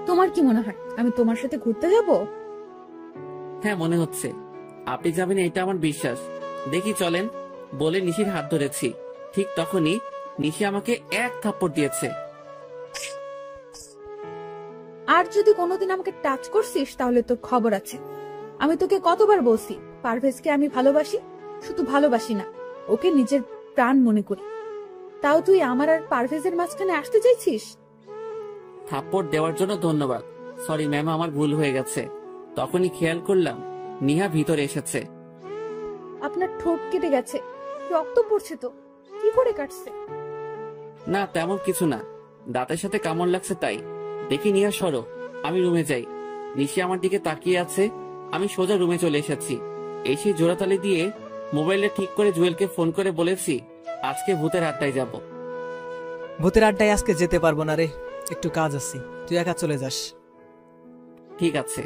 তোমার কি মনে হয় আমি তোমার সাথে ঘুরতে যাব? হ্যাঁ মনে হচ্ছে। আপনি যাবেন এটা আমার বিশ্বাস। দেখি চলেন বলে নিশির হাত ধরেছি। ঠিক তখনই নিশি আমাকে এক থাপ্পড় দিয়েছে। আর যদি কোনোদিন আমাকে টাচ করছিস তাহলে তোর খবর আছে। আমি তোকে কতবার বলছি পারভেজকে আমি ভালোবাসি, শুধু ভালোবাসি না, ওকে নিজের প্রাণ মনে করি। তাও তুই আমার আর পারভেজের মাঝখানে আসতে চাইছিস? থাপ্পড় দেওয়ার জন্য ধন্যবাদ। সরি ম্যাম, আমার ভুল হয়ে গেছে। তখনই খেয়াল করলাম নিহা ভিতরে এসেছে। আপনার ঠোঁট কেটে গেছে, রক্ত পড়ছে তো, কি করে কাটছে? না তেমন কিছু না, দাঁতের সাথে কামড় লাগছে তাই। দেখি নিহা সরো, আমি রুমে যাই। নিশি আমার দিকে তাকিয়ে আছে। আমি সোজা রুমে চলে এসেছি। এসে জোড়াতালি দিয়ে মোবাইলটা ঠিক করে জুয়েলকে ফোন করে বলেছি আজকে ভূতের আড্ডায় যাব। ভূতের আড্ডায় আজকে যেতে পারবো না রে, একটু কাজ আছে, তুই একা চলে যাস। ঠিক আছে।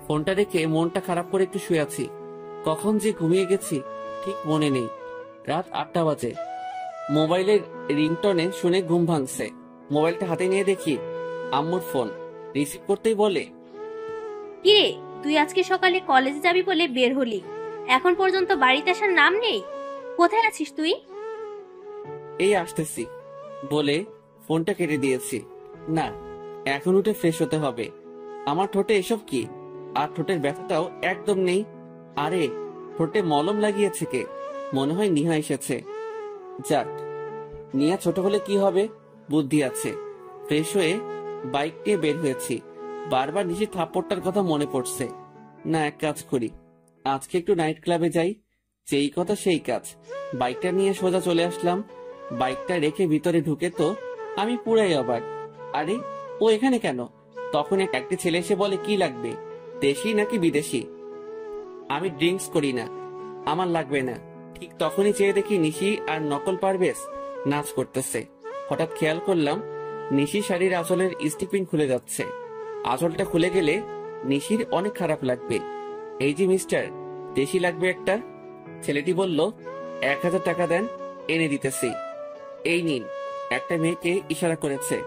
ফোনটা রেখে মনটা খারাপ করে একটু শুয়ে আছি। কখন যে ঘুমিয়ে গেছি ঠিক মনে নেই। রাত 8টা বাজে। মোবাইলের রিংটনে শুনে ঘুম ভাঙছে। মোবাইলটা হাতে নিয়ে দেখি আম্মুর ফোন। রিসিভ করতেই বলে, কিরে তুই আজকে সকালে কলেজে যাবি বলে বের হলি, এখন পর্যন্ত বাড়িতে আসার নাম নেই। কোথায় আছিস তুই? এই আসতেছি বলে ফোনটা কেটে দিয়েছি। না, এখন উঠে ফ্রেশ হতে হবে। আমার ঠোঁটে এসব কি? আর ঠোঁটের ব্যথাটাও একদম নেই। আরে ঠোঁটে মলম লাগিয়েছে কে? মনে হয় নিহা এসেছে। যাক, নিহা ছোট হলে কি হবে, বুদ্ধি আছে। ফ্রেশ হয়ে বাইক নিয়ে বের হয়েছি। বারবার নিশির থাপ্পড়টার কথা মনে পড়ছে। না, এক কাজ করি, আজকে একটু নাইট ক্লাবে যাই। যেই কথা সেই কাজ। বাইকটা নিয়ে সোজা চলে আসলাম। বাইকটা রেখে ভিতরে ঢুকে তো আমি পুরাই অবাক। আরে ও এখানে কেন? তখন একটি ছেলে এসে বলে কি লাগবে, দেশি নাকি বিদেশি? আমি ড্রিঙ্কস করি না, আমার লাগবে না। ঠিক তখনই চেয়ে দেখি নিশি আর নকল পারভেজ নাচ করতেছে। হঠাৎ খেয়াল করলাম নিশি শাড়ির আঁচলের স্টিপিং খুলে যাচ্ছে। আঁচলটা খুলে গেলে নিশির অনেক খারাপ লাগবে। এই যে মিস্টার, দেশি লাগবে একটা। ছেলেটি বলল 1000 টাকা দেন, এনে দিতেছি। এই নিন। একটা মেয়েকে ইশারা করেছে।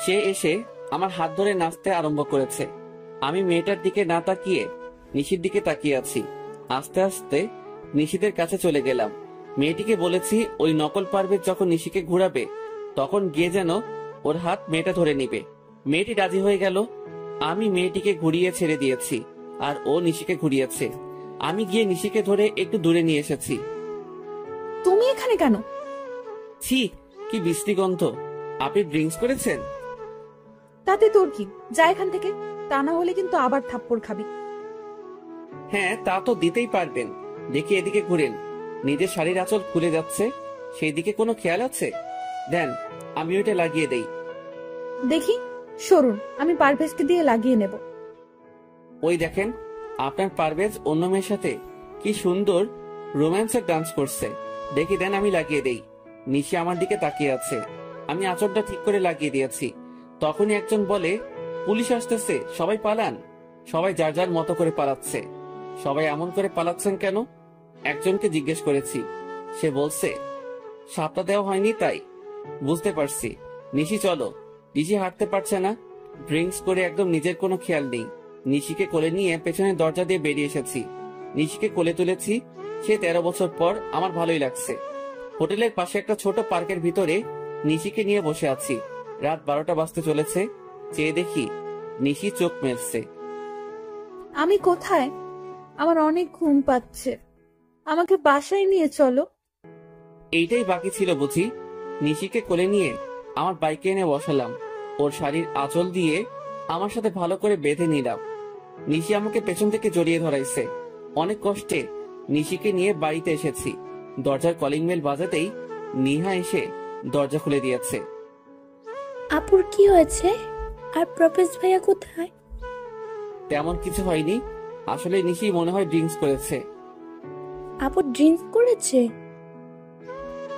সে এসে আমার হাত ধরে নাচতে আরম্ভ করেছে। আমি মেয়েটার দিকে না তাকিয়ে নিশির দিকে তাকিয়ে আছি। আস্তে আস্তে নিশিদের কাছে চলে গেলাম। মেয়েটিকে বলেছি ওই নকল পারভেজ যখন নিশিকে ঘুরাবে তখন গিয়ে যেন ওর হাত মেয়েটা ধরে নিবে। মেয়েটি রাজি হয়ে গেল। আমি মেয়েটিকে ঘুরিয়ে ছেড়ে দিয়েছি আর ও নিশিকে ঘুরিয়েছে। আমি গিয়ে নিশিকে ধরে একটু দূরে নিয়ে এসেছি। তুমি এখানে কেন? ছি, কি বিশ্রী গন্ধ। আপনি ড্রিঙ্কস করেছেন? তাতে তোর কি, যা এখান থেকে, তা না হলে কিন্তু আবার থাপ্পড় খাবি। হ্যাঁ, তা তো দিতেই পারবেন। দেখি এদিকে ঘুরেন। নিজের শাড়ির আঁচল খুলে যাচ্ছে, সেই দিকে কোনো খেয়াল আছে? দেন, আমি ওইটা লাগিয়ে দেই। দেখি, সরুন, আমি পারভেজকে দিয়ে লাগিয়ে নেব। ওই দেখেন, আপনার পারভেজ অন্য মেয়ের সাথে কি সুন্দর রোম্যান্সের ডান্স করছে। দেখি দেন, আমি লাগিয়ে দেই। নিশি আমার দিকে তাকিয়ে আছে। আমি আঁচলটা ঠিক করে লাগিয়ে দিয়েছি। তখনই একজন বলে, পুলিশ আসতেছে, সবাই পালান। সবাই যার যার মতো করে পালাচ্ছে। সবাই এমন করে পালাচ্ছেন কেন? একজনকে জিজ্ঞেস করেছি। সে বলছে সাপটা দেওয়া হয়নি তাই। বুঝতে পারছি। নিশি চলো। নিশি হাঁটতে পারছে না। ড্রিঙ্কস করে একদম নিজের কোনো খেয়াল নেই। নিশিকে কোলে নিয়ে পেছনের দরজা দিয়ে বেরিয়ে এসেছি। নিশিকে কোলে তুলেছি। সে 13 বছর পর। আমার ভালোই লাগছে। হোটেলের পাশে একটা ছোট পার্কের ভিতরে নিশিকে নিয়ে বসে আছি। রাত 12টা বাজতে চলেছে। চেয়ে দেখি নিশি চোখ মেলছে। আমি কোথায়? আমার অনেক ঘুম পাচ্ছে, আমাকে বাসায় নিয়ে চলো। এইটাই বাকি ছিল বুঝি। নিশিকে কোলে নিয়ে আমার বাইকে এনে বসালাম। ওর শাড়ির আঁচল দিয়ে আমার সাথে ভালো করে বেঁধে নিলাম। নিশি আমাকে পেছন থেকে জড়িয়ে ধরাইছে। অনেক কষ্টে নিশিকে নিয়ে বাড়িতে এসেছি। দরজার কলিং বেল বাজাতেই নিহা এসে দরজা খুলে দিয়েছে। আপুর কি হয়েছে? আর প্রফেস ভাইয়া কোথায়? তেমন কিছু হয়নি। আসলে নিশি মনে হয় ড্রিঙ্কস করেছে। আপু ড্রিঙ্কস করেছে?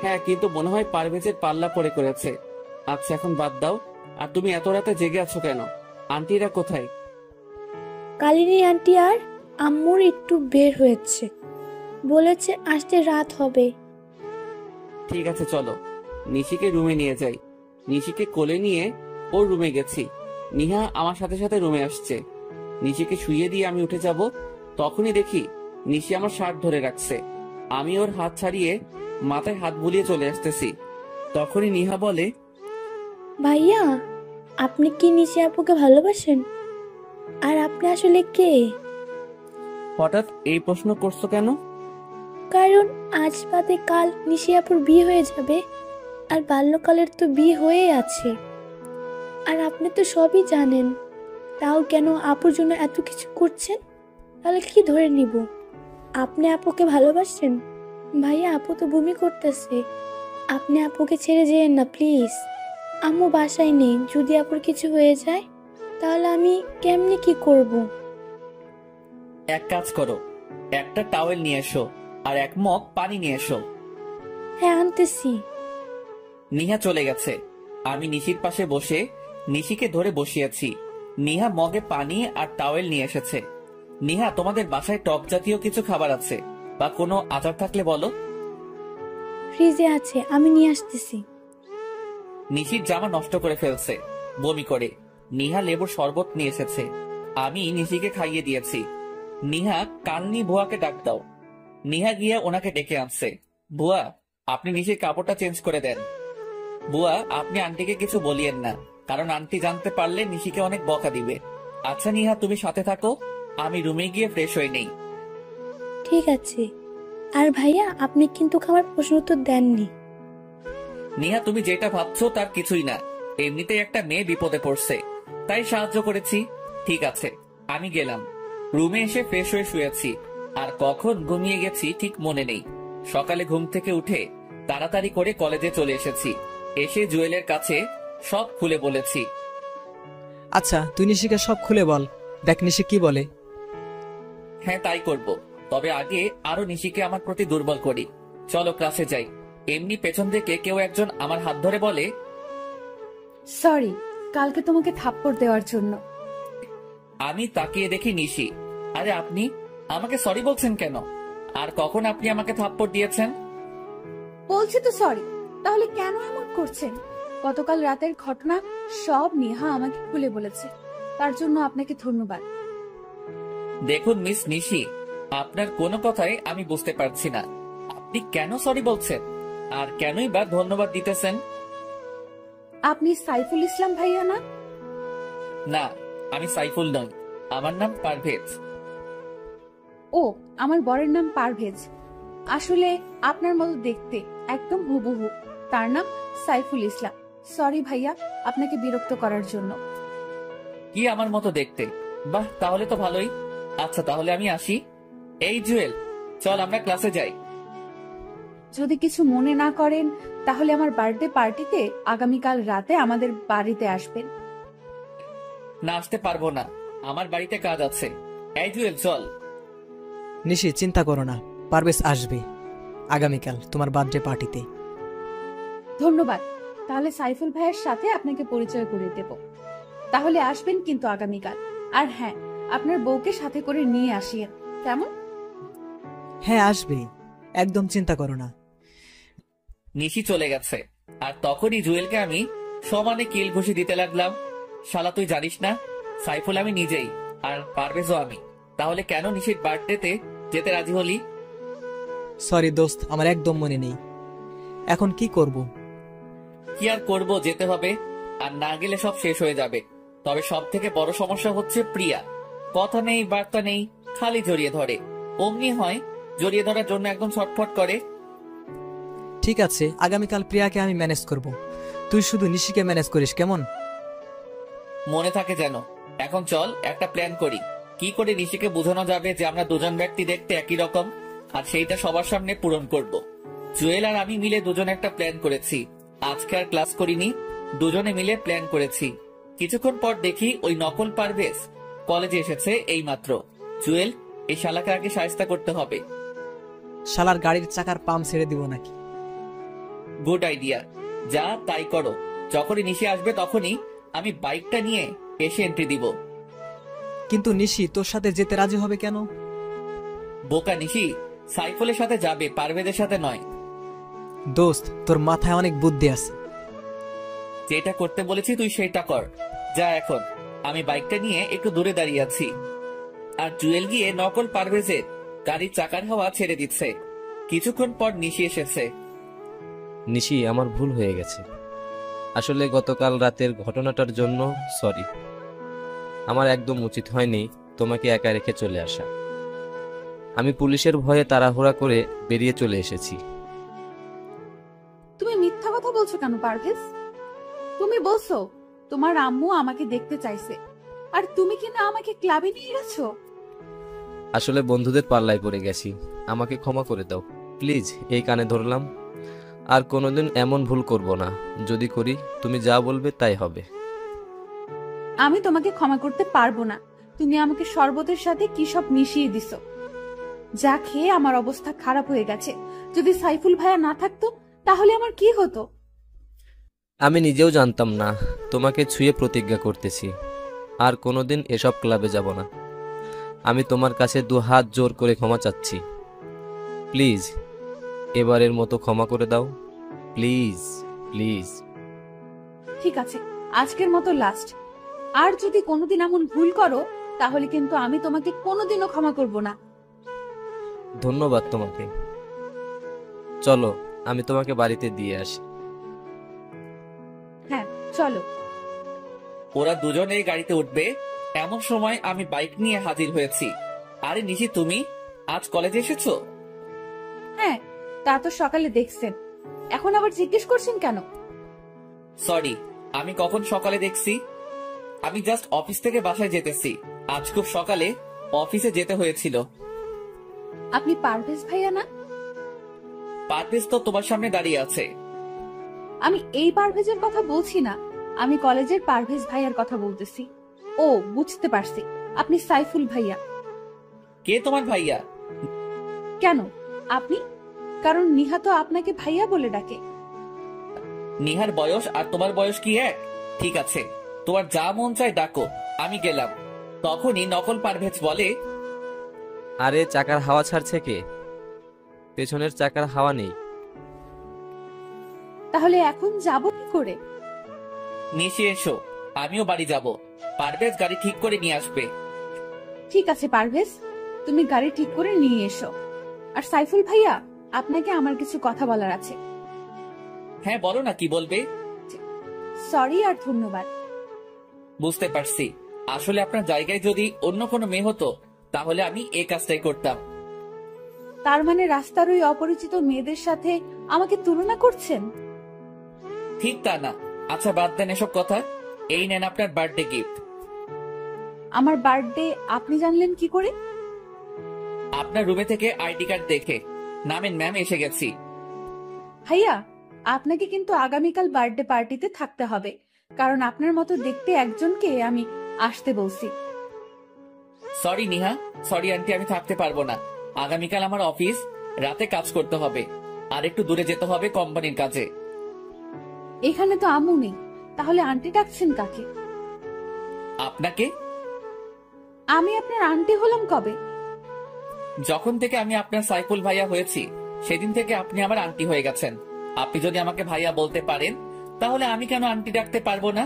হ্যাঁ, কিন্তু মনে হয় পারভেজের পাল্লা পড়ে করেছে। আচ্ছা, এখন বাদ দাও। আর তুমি এত রাতে জেগে আছো কেন? আন্টিরা কোথায়? কালিনী আন্টি আর আম্মুর একটু বের হয়েছে, বলেছে আসতে রাত হবে। ঠিক আছে, চলো নিশিকে রুমে নিয়ে যাই। নিশিকে কোলে নিয়ে ওর রুমে গেছি। নিহা আমার সাথে সাথে রুমে আসছে। নিশিকে শুইয়ে দিয়ে আমি উঠে যাব, তখনই দেখি নিশি আমার শার্ট ধরে রাখছে। আমি ওর হাত ছাড়িয়ে মাথায় হাত বুলিয়ে চলে আসতেছি। তখনই নিহা বলে, ভাইয়া আপনি কি নিশি আপুকে ভালোবাসেন? আর আপনি আসলে কে? হঠাৎ এই প্রশ্ন করছো কেন? কারণ আজ বাদে কাল নিশি আপুর বিয়ে হয়ে যাবে, আর বাল্যকালের তো বিয়ে হয়ে আছে। আর আপনি তো সবই জানেন, তাও কেন আপুর জন্য এত কিছু করছেন? তাহলে কি ধরে নিব? আপনি আপুকে ভালোবাসেন? ভাইয়া, আপু তো বমি করতেছে। আপনি আপুকে ছেড়ে যেয়েন না প্লিজ। আম্মু বাসায় নেই, যদি আপুর কিছু হয়ে যায় তাহলে আমি কেমনে কি করব? এক কাজ করো, একটা টাওয়েল নিয়ে এসো আর এক মগ পানি নিয়ে এসো। হ্যাঁ, আনতেছি। নিহা চলে গেছে। আমি নিশির পাশে বসে নিশিকে ধরে বসিয়েছি। নিহা মগে পানি আর টাওয়েল নিয়ে এসেছে। নিহা, তোমাদের বাসায় টক জাতীয় কিছু খাবার আছে বা কোনো আচার থাকলে বলো। ফ্রিজে আছে, আমি নিয়ে আসতেছি। নিশির জামা নষ্ট করে ফেলছে বমি করে। নিহা লেবুর শরবত নিয়ে এসেছে, আমি নিশিকে খাইয়ে দিয়েছি। নিহা, কালনি বুয়াকে ডাক দাও। নিহা গিয়ে ওনাকে ডেকে আনছে। বুয়া, আপনি নিশির কাপড়টা চেঞ্জ করে দেন। বুয়া, আপনি আন্টিকে কিছু বলিয়েন না, কারণ আন্টি জানতে পারলে নিশিকে অনেক বকা দিবে। আচ্ছা নিহা, তুমি সাথে থাকো, আমি রুমে গিয়ে ফ্রেশ হয়ে নেই। ঠিক আছে। আর ভাইয়া, আপনি কিন্তু আমার প্রশ্ন উত্তর দেননি। নিহা, তুমি যেটা ভাবছো তার কিছুই না। এমনিতেই একটা মেয়ে বিপদে পড়ছে, তাই সাহায্য করেছি। ঠিক আছে, আমি গেলাম। রুমে এসে ফ্রেশ হয়ে শুয়েছি, আর কখন ঘুমিয়ে গেছি ঠিক মনে নেই। সকালে ঘুম থেকে উঠে তাড়াতাড়ি করে কলেজে চলে এসেছি। এসে জুয়েলের কাছে সব খুলে বলেছি। আচ্ছা, তুই নিশিকে সব খুলে বল, দেখ নিশি কি বলে। হ্যাঁ, তাই করব। তবে আগে আরো নিশিকে আমার প্রতি দুর্বল করি। চলো ক্লাসে যাই। এমনি পেছন থেকে কেউ একজন আমার হাত ধরে বলে, সরি কালকে তোমাকে থাপ্পড় দেওয়ার জন্য। আমি তাকিয়ে দেখি নিশি। আরে আপনি আমাকে সরি বলছেন কেন? আর কখন আপনি আমাকে থাপ্পড় দিয়েছেন? বলছি তো সরি, তাহলে কেন এমন করছেন? গতকাল রাতের ঘটনা সব নেহা আমাকে খুলে বলেছে, তার জন্য আপনাকে ধন্যবাদ। দেখুন মিস নিশি, আপনার কোনো কথাই আমি বুঝতে পারছি না। আপনি কেন সরি বলছেন আর কেনই বা ধন্যবাদ দিতেছেন? আপনি সাইফুল ইসলাম ভাইয়া না? না, আমি সাইফুল নই, আমার নাম পারভেজ। ও, আমার বরের নাম পারভেজ। আসলে আপনার মতো দেখতে, একদম হুবহু। তার নাম সাইফুল ইসলাম। সরি ভাইয়া, আপনাকে বিরক্ত করার জন্য। কি আমার মতো দেখতে? বাহ, তাহলে তো ভালোই। আচ্ছা, তাহলে আমি আসি। এই জুয়েল, চল আমরা ক্লাসে যাই। যদি কিছু মনে না করেন তাহলে আমার বার্থডে পার্টিতে আগামীকাল রাতে আমাদের বাড়িতে আসবেন। না, আসতে পারবো না, আমার বাড়িতে কাজ আছে। এই জুয়েল, চল। নিশি, চিন্তা করো না, পারভেজ আসবে আগামীকাল তোমার বার্থডে পার্টিতে। ধন্যবাদ। তাহলে সাইফুল ভাইয়ের সাথে আপনাকে পরিচয় করে দেব। তাহলে আসবেন কিন্তু আগামীকাল। আর হ্যাঁ, আপনার বউকে সাথে করে নিয়ে আসিয়েন, কেমন? হ্যাঁ, আসবে, একদম চিন্তা করো না। নিশি চলে গেছে, আর তখনই জুয়েলকে আমি সমানে কিল ঘুষি দিতে লাগলাম। শালা, তুই জানিস না সাইফুল আমি নিজেই, আর পারভেজও আমি। তাহলে কেন নিশির বার্থডেতে যেতে রাজি হলি? সরি দোস্ত, আমার একদম মনে নেই। এখন কি করব? কি আর করবো, যেতে হবে। আর না গেলে সব শেষ হয়ে যাবে। তবে সব থেকে বড় সমস্যা হচ্ছে প্রিয়া। কথা নেই, বার্তা নেই, খালি জড়িয়ে ধরে। অমনি হয়, জড়িয়ে ধরার জন্য একদম ছটফট করে। ঠিক আছে, আগামীকাল প্রিয়াকে আমি ম্যানেজ করব, তুই শুধু নিশিকে ম্যানেজ করিস, কেমন? মনে থাকে যেন। এখন চল একটা প্ল্যান করি, কি করে নিশিকে বোঝানো যাবে যে আমরা দুজন ব্যক্তি দেখতে একই রকম, আর সেইটা সবার সামনে পূরণ করব। জুয়েল আর আমি মিলে দুজন একটা প্ল্যান করেছি। আজকে আর ক্লাস করিনি, দুজনে মিলে প্ল্যান করেছি। কিছুক্ষণ পর দেখি ওই নকল পারভেজ কলেজে এসেছে এই মাত্র। জুয়েল, এই শালাকে আগে শায়েস্তা করতে হবে। শালার গাড়ির চাকার পাম্প ছেড়ে দিব নাকি? গুড আইডিয়া, যা তাই করো। যখনই নিশি আসবে তখনই আমি বাইকটা নিয়ে এসে এন্ট্রি দিব। কিন্তু নিশি তোর সাথে যেতে রাজি হবে কেন? বোকা নিশি সাইফুলের সাথে যাবে, পারভেজের সাথে নয়। দোস্ত, তোর মাথায় অনেক বুদ্ধি আছে। যেটা করতে বলেছি তুই সেটা কর। যা এখন। আমি বাইকটা নিয়ে একটু দূরে দাঁড়িয়ে আছি, আর জুয়েল গিয়ে নকল পারভেজের গাড়ির চাকার হাওয়া ছেড়ে দিচ্ছে। কিছুক্ষণ পর নিশি এসেছে। নিশি, আমার ভুল হয়ে গেছে। আসলে গতকাল রাতের ঘটনাটার জন্য সরি। আমার একদম উচিত হয়নি তোমাকে একা রেখে চলে আসা। আমি পুলিশের ভয়ে তাড়াহুড়া করে বেরিয়ে চলে এসেছি। তুমি মিথ্যা কথা বলছো কেন পারভেজ? তুমি বলছো তোমার আম্মু আমাকে দেখতে চাইছে, আর তুমি কিনা আমাকে ক্লাবে নিয়ে গেছো। আসলে বন্ধুদের পাল্লায় পড়ে গেছি, আমাকে ক্ষমা করে দাও প্লিজ। এই কানে ধরলাম, আর কোনোদিন এমন ভুল করব না। যদি করি তুমি যা বলবে তাই হবে। আমি তোমাকে ক্ষমা করতে পারবো না। তুমি আমাকে শরবতের সাথে কি সব মিশিয়ে দিছো, যা খেয়ে আমার অবস্থা খারাপ হয়ে গেছে। যদি সাইফুল ভাইয়া না থাকতো তাহলে আমার কি হতো? আমি নিজেও জানতাম না। তোমাকে ছুঁয়ে প্রতিজ্ঞা করতেছি আর কোনোদিন এসব ক্লাবে যাব না। আমি তোমার কাছে 2 হাত জোর করে ক্ষমা চাচ্ছি। প্লিজ এবারের মতো ক্ষমা করে দাও, প্লিজ প্লিজ। ঠিক আছে, আজকের মতো লাস্ট। আর যদি কোনোদিন এমন ভুল করো তাহলে কিন্তু আমি তোমাকে কোনোদিনও ক্ষমা করব না। ধন্যবাদ তোমাকে। চলো আমি তোমাকে বাড়িতে দিয়ে আসি। হ্যাঁ চলো। ওরা দুজনেই গাড়িতে উঠবে এমন সময় আমি বাইক নিয়ে হাজির হয়েছি। আরে নিশি, তুমি আজ কলেজে এসেছো? হ্যাঁ, তা তো সকালে দেখছেন, এখন আবার জিজ্ঞেস করছেন কেন? সরি, আমি কখন সকালে দেখছি? আমি জাস্ট অফিস থেকে বাসায় যেতেছি। আজ খুব সকালে অফিসে যেতে হয়েছিল। আপনি পারভেজ ভাইয়া না? পারভেজ তো তোমার সামনে দাঁড়িয়ে আছে। আমি এই পারভেজের কথা বলছি না, আমি কলেজের পারভেজ ভাইয়ার কথা বলতেছি। ও বুঝতে পারছি, আপনি সাইফুল ভাইয়া। কে তোমার ভাইয়া? কেন আপনি? কারণ নিহা তো আপনাকে ভাইয়া বলে ডাকে। নিহার বয়স আর তোমার বয়স কি এক? ঠিক আছে, তোমার যা মন চায় ডাকো, আমি গেলাম। তখনই নকল পারভেজ বলে, আরে চাকার হাওয়া ছাড়ছে কে? পেছনের চাকার হাওয়া নেই। তাহলে এখন যাব কি করে? নিশি এসো, আমিও বাড়ি যাব। পারভেজ গাড়ি ঠিক করে নিয়ে আসবে। ঠিক আছে পারভেজ, তুমি গাড়ি ঠিক করে নিয়ে এসো। আর সাইফুল ভাইয়া, আপনাকে আমার কিছু কথা বলার আছে। হ্যাঁ বলো না, কি বলবে? সরি আর ধন্যবাদ। বুঝতে পারছি, আসলে আপনার জায়গায় যদি অন্য কোনো মেয়ে হতো তাহলে আমি এই কাজটাই করতাম। তার মানে রাস্তার ওই অপরিচিত মেয়েদের সাথে আমাকে তুলনা করছেন? ঠিক তা না। আচ্ছা বাদ দেন এসব কথা। এই নেন আপনার বার্থডে গিফট। আমার বার্থডে আপনি জানলেন কি করে? আপনার রুমে থেকে আইডি কার্ড দেখে। নামেন ম্যাম, এসে গেছি। ভাইয়া, আপনাকে কিন্তু আগামীকাল বার্থডে পার্টিতে থাকতে হবে, কারণ আপনার মতো দেখতে একজনকে আমি আসতে বলছি। সরি নিহা, সরি আন্টি, আমি থাকতে পারবো না। আগামীকাল আমার অফিস, রাতে কাজ করতে হবে, আর একটু দূরে যেতে হবে কোম্পানির কাজে। এখানে তো আম্মু নেই, তাহলে আন্টি ডাকছেন কাকে? আপনাকে। আমি আপনার আন্টি হলাম কবে? যখন থেকে আমি আপনার সাইফুল ভাইয়া হয়েছি সেদিন থেকে আপনি আমার আন্টি হয়ে গেছেন। আপনি যদি আমাকে ভাইয়া বলতে পারেন তাহলে আমি কেন আন্টি ডাকতে পারবো না?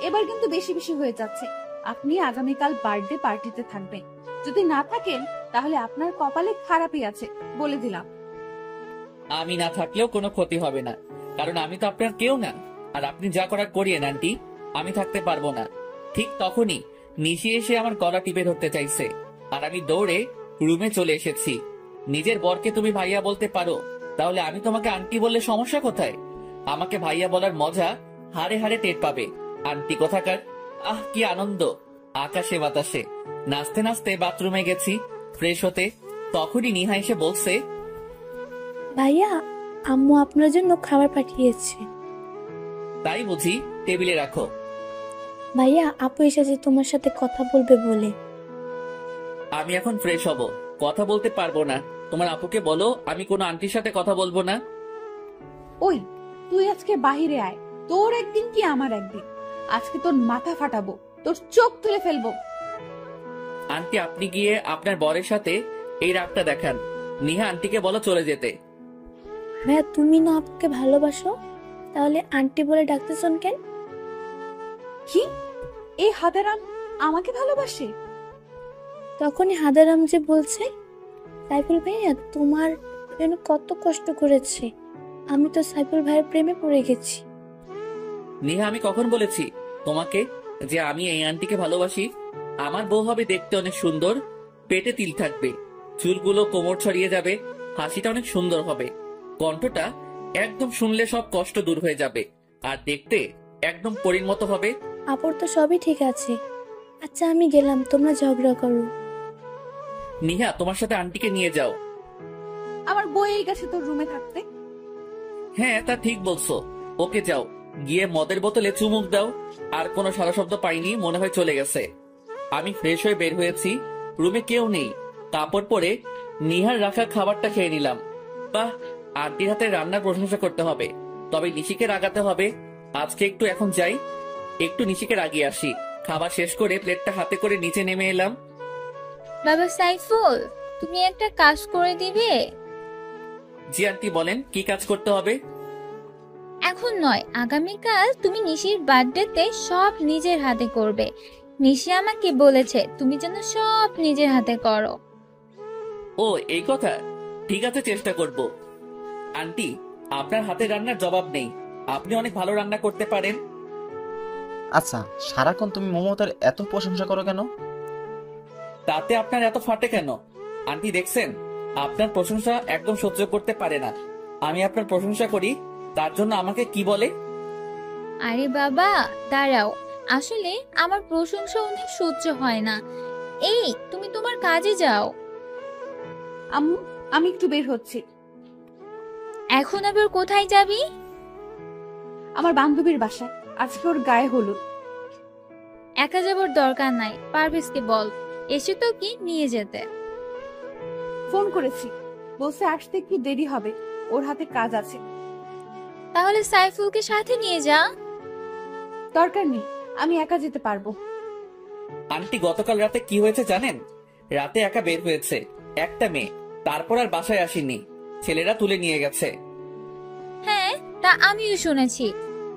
এবার কিন্তু বেশি বেশি হয়ে যাচ্ছে। আপনি আগামীকাল বার্থডে পার্টিতে থাকবেন, যদি না থাকেন তাহলে আপনার কপালে খারাপই আছে, বলে দিলাম। আমি না থাকলেও কোনো ক্ষতি হবে না, কারণ আমি তো আপনার কেউ না। আর আপনি যা করার করিয়েন আন্টি, আমি থাকতে পারবো না। ঠিক তখনই নিশি এসে আমার গলা টিপে ধরতে চাইছে, আর আমি দৌড়ে রুমে চলে এসেছি। নিজের বরকে তুমি ভাইয়া বলতে পারো, তাহলে আমি তোমাকে আন্টি বললে সমস্যা কোথায়? আমাকে ভাইয়া বলার মজা হাড়ে হাড়ে টের পাবে। আন্টি কোথাকার। আহ কি আনন্দ, আকাশে বাতাসে। নাচতে নাচতে বাথরুমে গেছি ফ্রেশ হতে, তখনই নিহা এসে বলছে, ভাইয়া, আম্মু আপনার জন্য খাবার পাঠিয়েছে। তাই বুঝি? টেবিলে রাখো। ভাইয়া, আপু এসেছে তোমার সাথে কথা বলবে বলে। আমি এখন ফ্রেশ হব, কথা বলতে পারবো না। তোমার আপুকে বলো আমি কোনো আন্টির সাথে কথা বলবো না। ওই তুই আজকে বাহিরে আয়, তোর একদিন কি আমার একদিন। আজকে তোর মাথা ফাটাবো, তোর চোখ তুলে ফেলবো। আন্টি আপনি গিয়ে আপনার বরের সাথে এই রাগটা দেখান। নিহা আন্টিকে বলো চলে যেতে। ভাইয়া, তুমি না আপুকে ভালোবাসো, তাহলে আন্টি বলে ডাকতেছন কেন? কি এই হাদারাম আমাকে ভালোবাসে? তখনই হাদারাম যে বলছে, সাইফুল ভাইয়া তোমার জন্য কত কষ্ট করেছে, আমি তো সাইফুল ভাইয়ের প্রেমে পড়ে গেছি। নিহা আমি কখন বলেছি তোমাকে যে আমি এই আন্টিকে ভালোবাসি? আমার বউ হবে দেখতে অনেক সুন্দর, পেটে তিল থাকবে, চুলগুলো কোমর ছড়িয়ে যাবে, হাসিটা অনেক সুন্দর হবে, কণ্ঠটা একদম শুনলে সব কষ্ট দূর হয়ে যাবে, আর দেখতে একদম পরীর মতো হবে। আপুর তো সবই ঠিক আছে। আচ্ছা আমি গেলাম, তোমরা ঝগড়া করো। নিহা তোমার সাথে আন্টিকে নিয়ে যাও। আমার বইয়েই গেছে তোর রুমে থাকতে। হ্যাঁ তা ঠিক বলছো, ওকে যাও, গিয়ে মদের বোতলে চুমুক দাও। আর কোনো সারা শব্দ পাইনি, মনে হয় চলে গেছে। আমি ফ্রেশ হয়ে বের হয়েছি, রুমে কেউ নেই। কাপড় পরে নিহার রাখা খাবারটা খেয়ে নিলাম। বাহ, আন্টির হাতে রান্নার প্রশংসা করতে হবে, তবে নিশিকে রাগাতে হবে। আজকে একটু এখন যাই, একটু নিশিকে রাগিয়ে আসি। খাবার শেষ করে প্লেটটা হাতে করে নিচে নেমে এলাম। বাবা সাইফুল, তুমি একটা কাজ করে দিবে? জি আন্টি বলেন, কি কাজ করতে হবে? এখন নয়, আগামীকাল তুমি নিশির বার্থডেতে সব নিজের হাতে করবে। নিশি আমাকে বলেছে তুমি যেন সব নিজের হাতে করো। ও এই কথা, ঠিক আছে চেষ্টা করব। আন্টি, আপনার হাতে রান্নার জবাব নেই, আপনি অনেক ভালো রান্না করতে পারেন। আচ্ছা, সারাক্ষণ তুমি মমতার এত প্রশংসা করো কেন? তাতে আপনার এত ফাটে কেন? আন্টি দেখছেন, আপনার প্রশংসা একদম সহ্য করতে পারে না। আমি আপনার প্রশংসা করি, তার জন্য আমাকে কি বলে? আরে বাবা দাঁড়াও, আসলে আমার প্রশংসা অনেক সহ্য হয় না। এই তুমি তোমার কাজে যাও। আম্মু, আমি একটু বের হচ্ছি। এখন আবার কোথায় যাবি? আমার বান্ধবীর বাসায়, আজকে ওর গায়ে হলুদ। একা যাবার দরকার নাই, পারভেজকে বল এসে তো কি নিয়ে যেতে। ফোন করেছি, বলছে আসতে একটু দেরি হবে, ওর হাতে কাজ আছে। তাহলে সাইফুলকে সাথে নিয়ে যা। দরকার নেই, আমি একা যেতে পারবো। আন্টি গতকাল রাতে কি হয়েছে জানেন? রাতে একা বের হয়েছে একটা মেয়ে, তারপর আর বাসায় আসেনি, ছেলেরা তুলে নিয়ে গেছে। হ্যাঁ তা আমিও শুনেছি।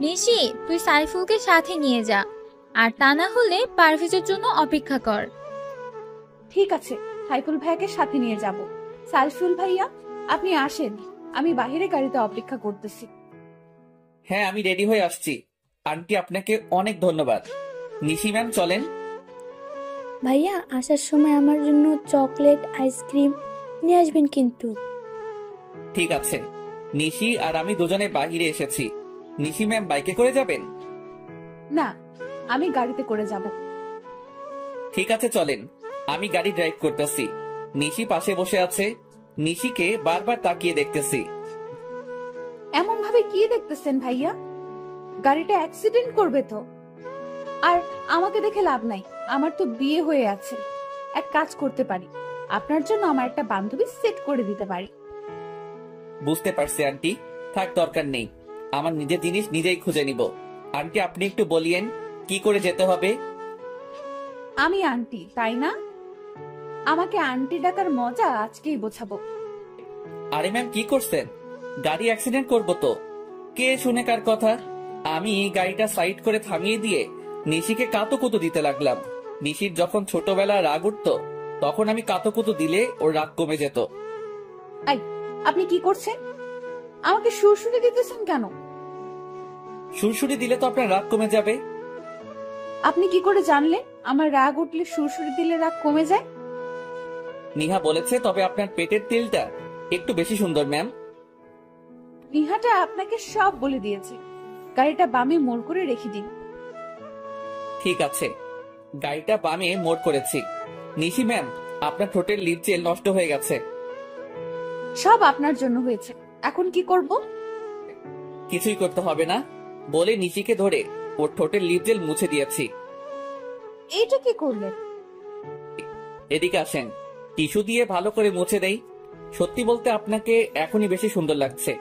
নিশি, তুই সাইফুলকে সাথে নিয়ে যা, আর তা না হলে পারভেজের জন্য অপেক্ষা কর। ঠিক আছে, সাইফুল ভাইয়াকে সাথে নিয়ে যাব। সাইফুল ভাইয়া, আপনি আসেন, আমি বাহিরে গাড়িতে অপেক্ষা করতেছি। হ্যাঁ আমি রেডি হয়ে আসছি। আন্টি আপনাকে অনেক ধন্যবাদ। নিশি ম্যাম চলেন। ভাইয়া আসার সময় আমার জন্য চকলেট আইসক্রিম নিয়ে আসবেন কিন্তু। ঠিক আছে। নিশি আর আমি দুজনে বাহিরে এসেছি। নিশি ম্যাম বাইকে করে যাবেন? না, আমি গাড়িতে করে যাব। ঠিক আছে চলেন, আমি গাড়ি ড্রাইভ করতেছি। নিশি পাশে বসে আছে, নিশিকে বারবার তাকিয়ে দেখতেছি। এমন ভাবে কি দেখতেছেন ভাইয়া? গাড়িটা অ্যাক্সিডেন্ট করবে তো। আর আমাকে দেখে লাভ নাই, আমার তো বিয়ে হয়ে আছে। এক কাজ করতে পারি, আপনার জন্য আমার একটা বান্ধবী সেট করে দিতে পারি। বুঝতে পারছি আন্টি, থাক দরকার নেই, আমার নিজের জিনিস নিজেই খুঁজে নিব। আন্টি আপনি একটু বলিয়েন কি করে যেতে হবে? আমি আন্টি, তাই না? আমাকে আন্টি ডাকার মজা আজকেই বোঝাবো। আরে ম্যাম কি করছেন? গাড়ি অ্যাক্সিডেন্ট করবো তো। কে শুনে কার কথা? আমি গাড়িটা সাইড করে থামিয়ে দিয়ে নিশিকে কাতুকুতু দিতে লাগলাম। নিশির যখন ছোটবেলা রাগ উঠতো, তখন আমি কাতুকুতু দিলে ওর রাগ কমে যেত। আই, আপনি কি করছেন? আমাকে সুরসুরি দিতেছেন কেন? সুরসুরি দিলে তো আপনার রাগ কমে যাবে। আপনি কি করে জানলেন আমার রাগ উঠলে সুরসুরি দিলে রাগ কমে যায়? নিহা বলেছে, তবে আপনার পেটের তেলটা একটু বেশি সুন্দর ম্যাম। নিহাটা আপনাকে সব বলে দিয়েছে। গাড়িটা বামে মোড় করে রেখে দিন। ঠিক আছে, গাড়িটা বামে মোড় করেছি। নিশি ম্যাম, আপনার ঠোঁটের লিপ জেল নষ্ট হয়ে গেছে। সব আপনার জন্য হয়েছে, এখন কি করব? কিছুই করতে হবে না বলে নিশিকে ধরে ওর ঠোঁটের লিপ জেল মুছে দিয়েছি। এইটা কি করলেন? এদিকে আসেন, টিস্যু দিয়ে ভালো করে মুছে দেই। সত্যি বলতে আপনাকে এখনই বেশি সুন্দর লাগছে।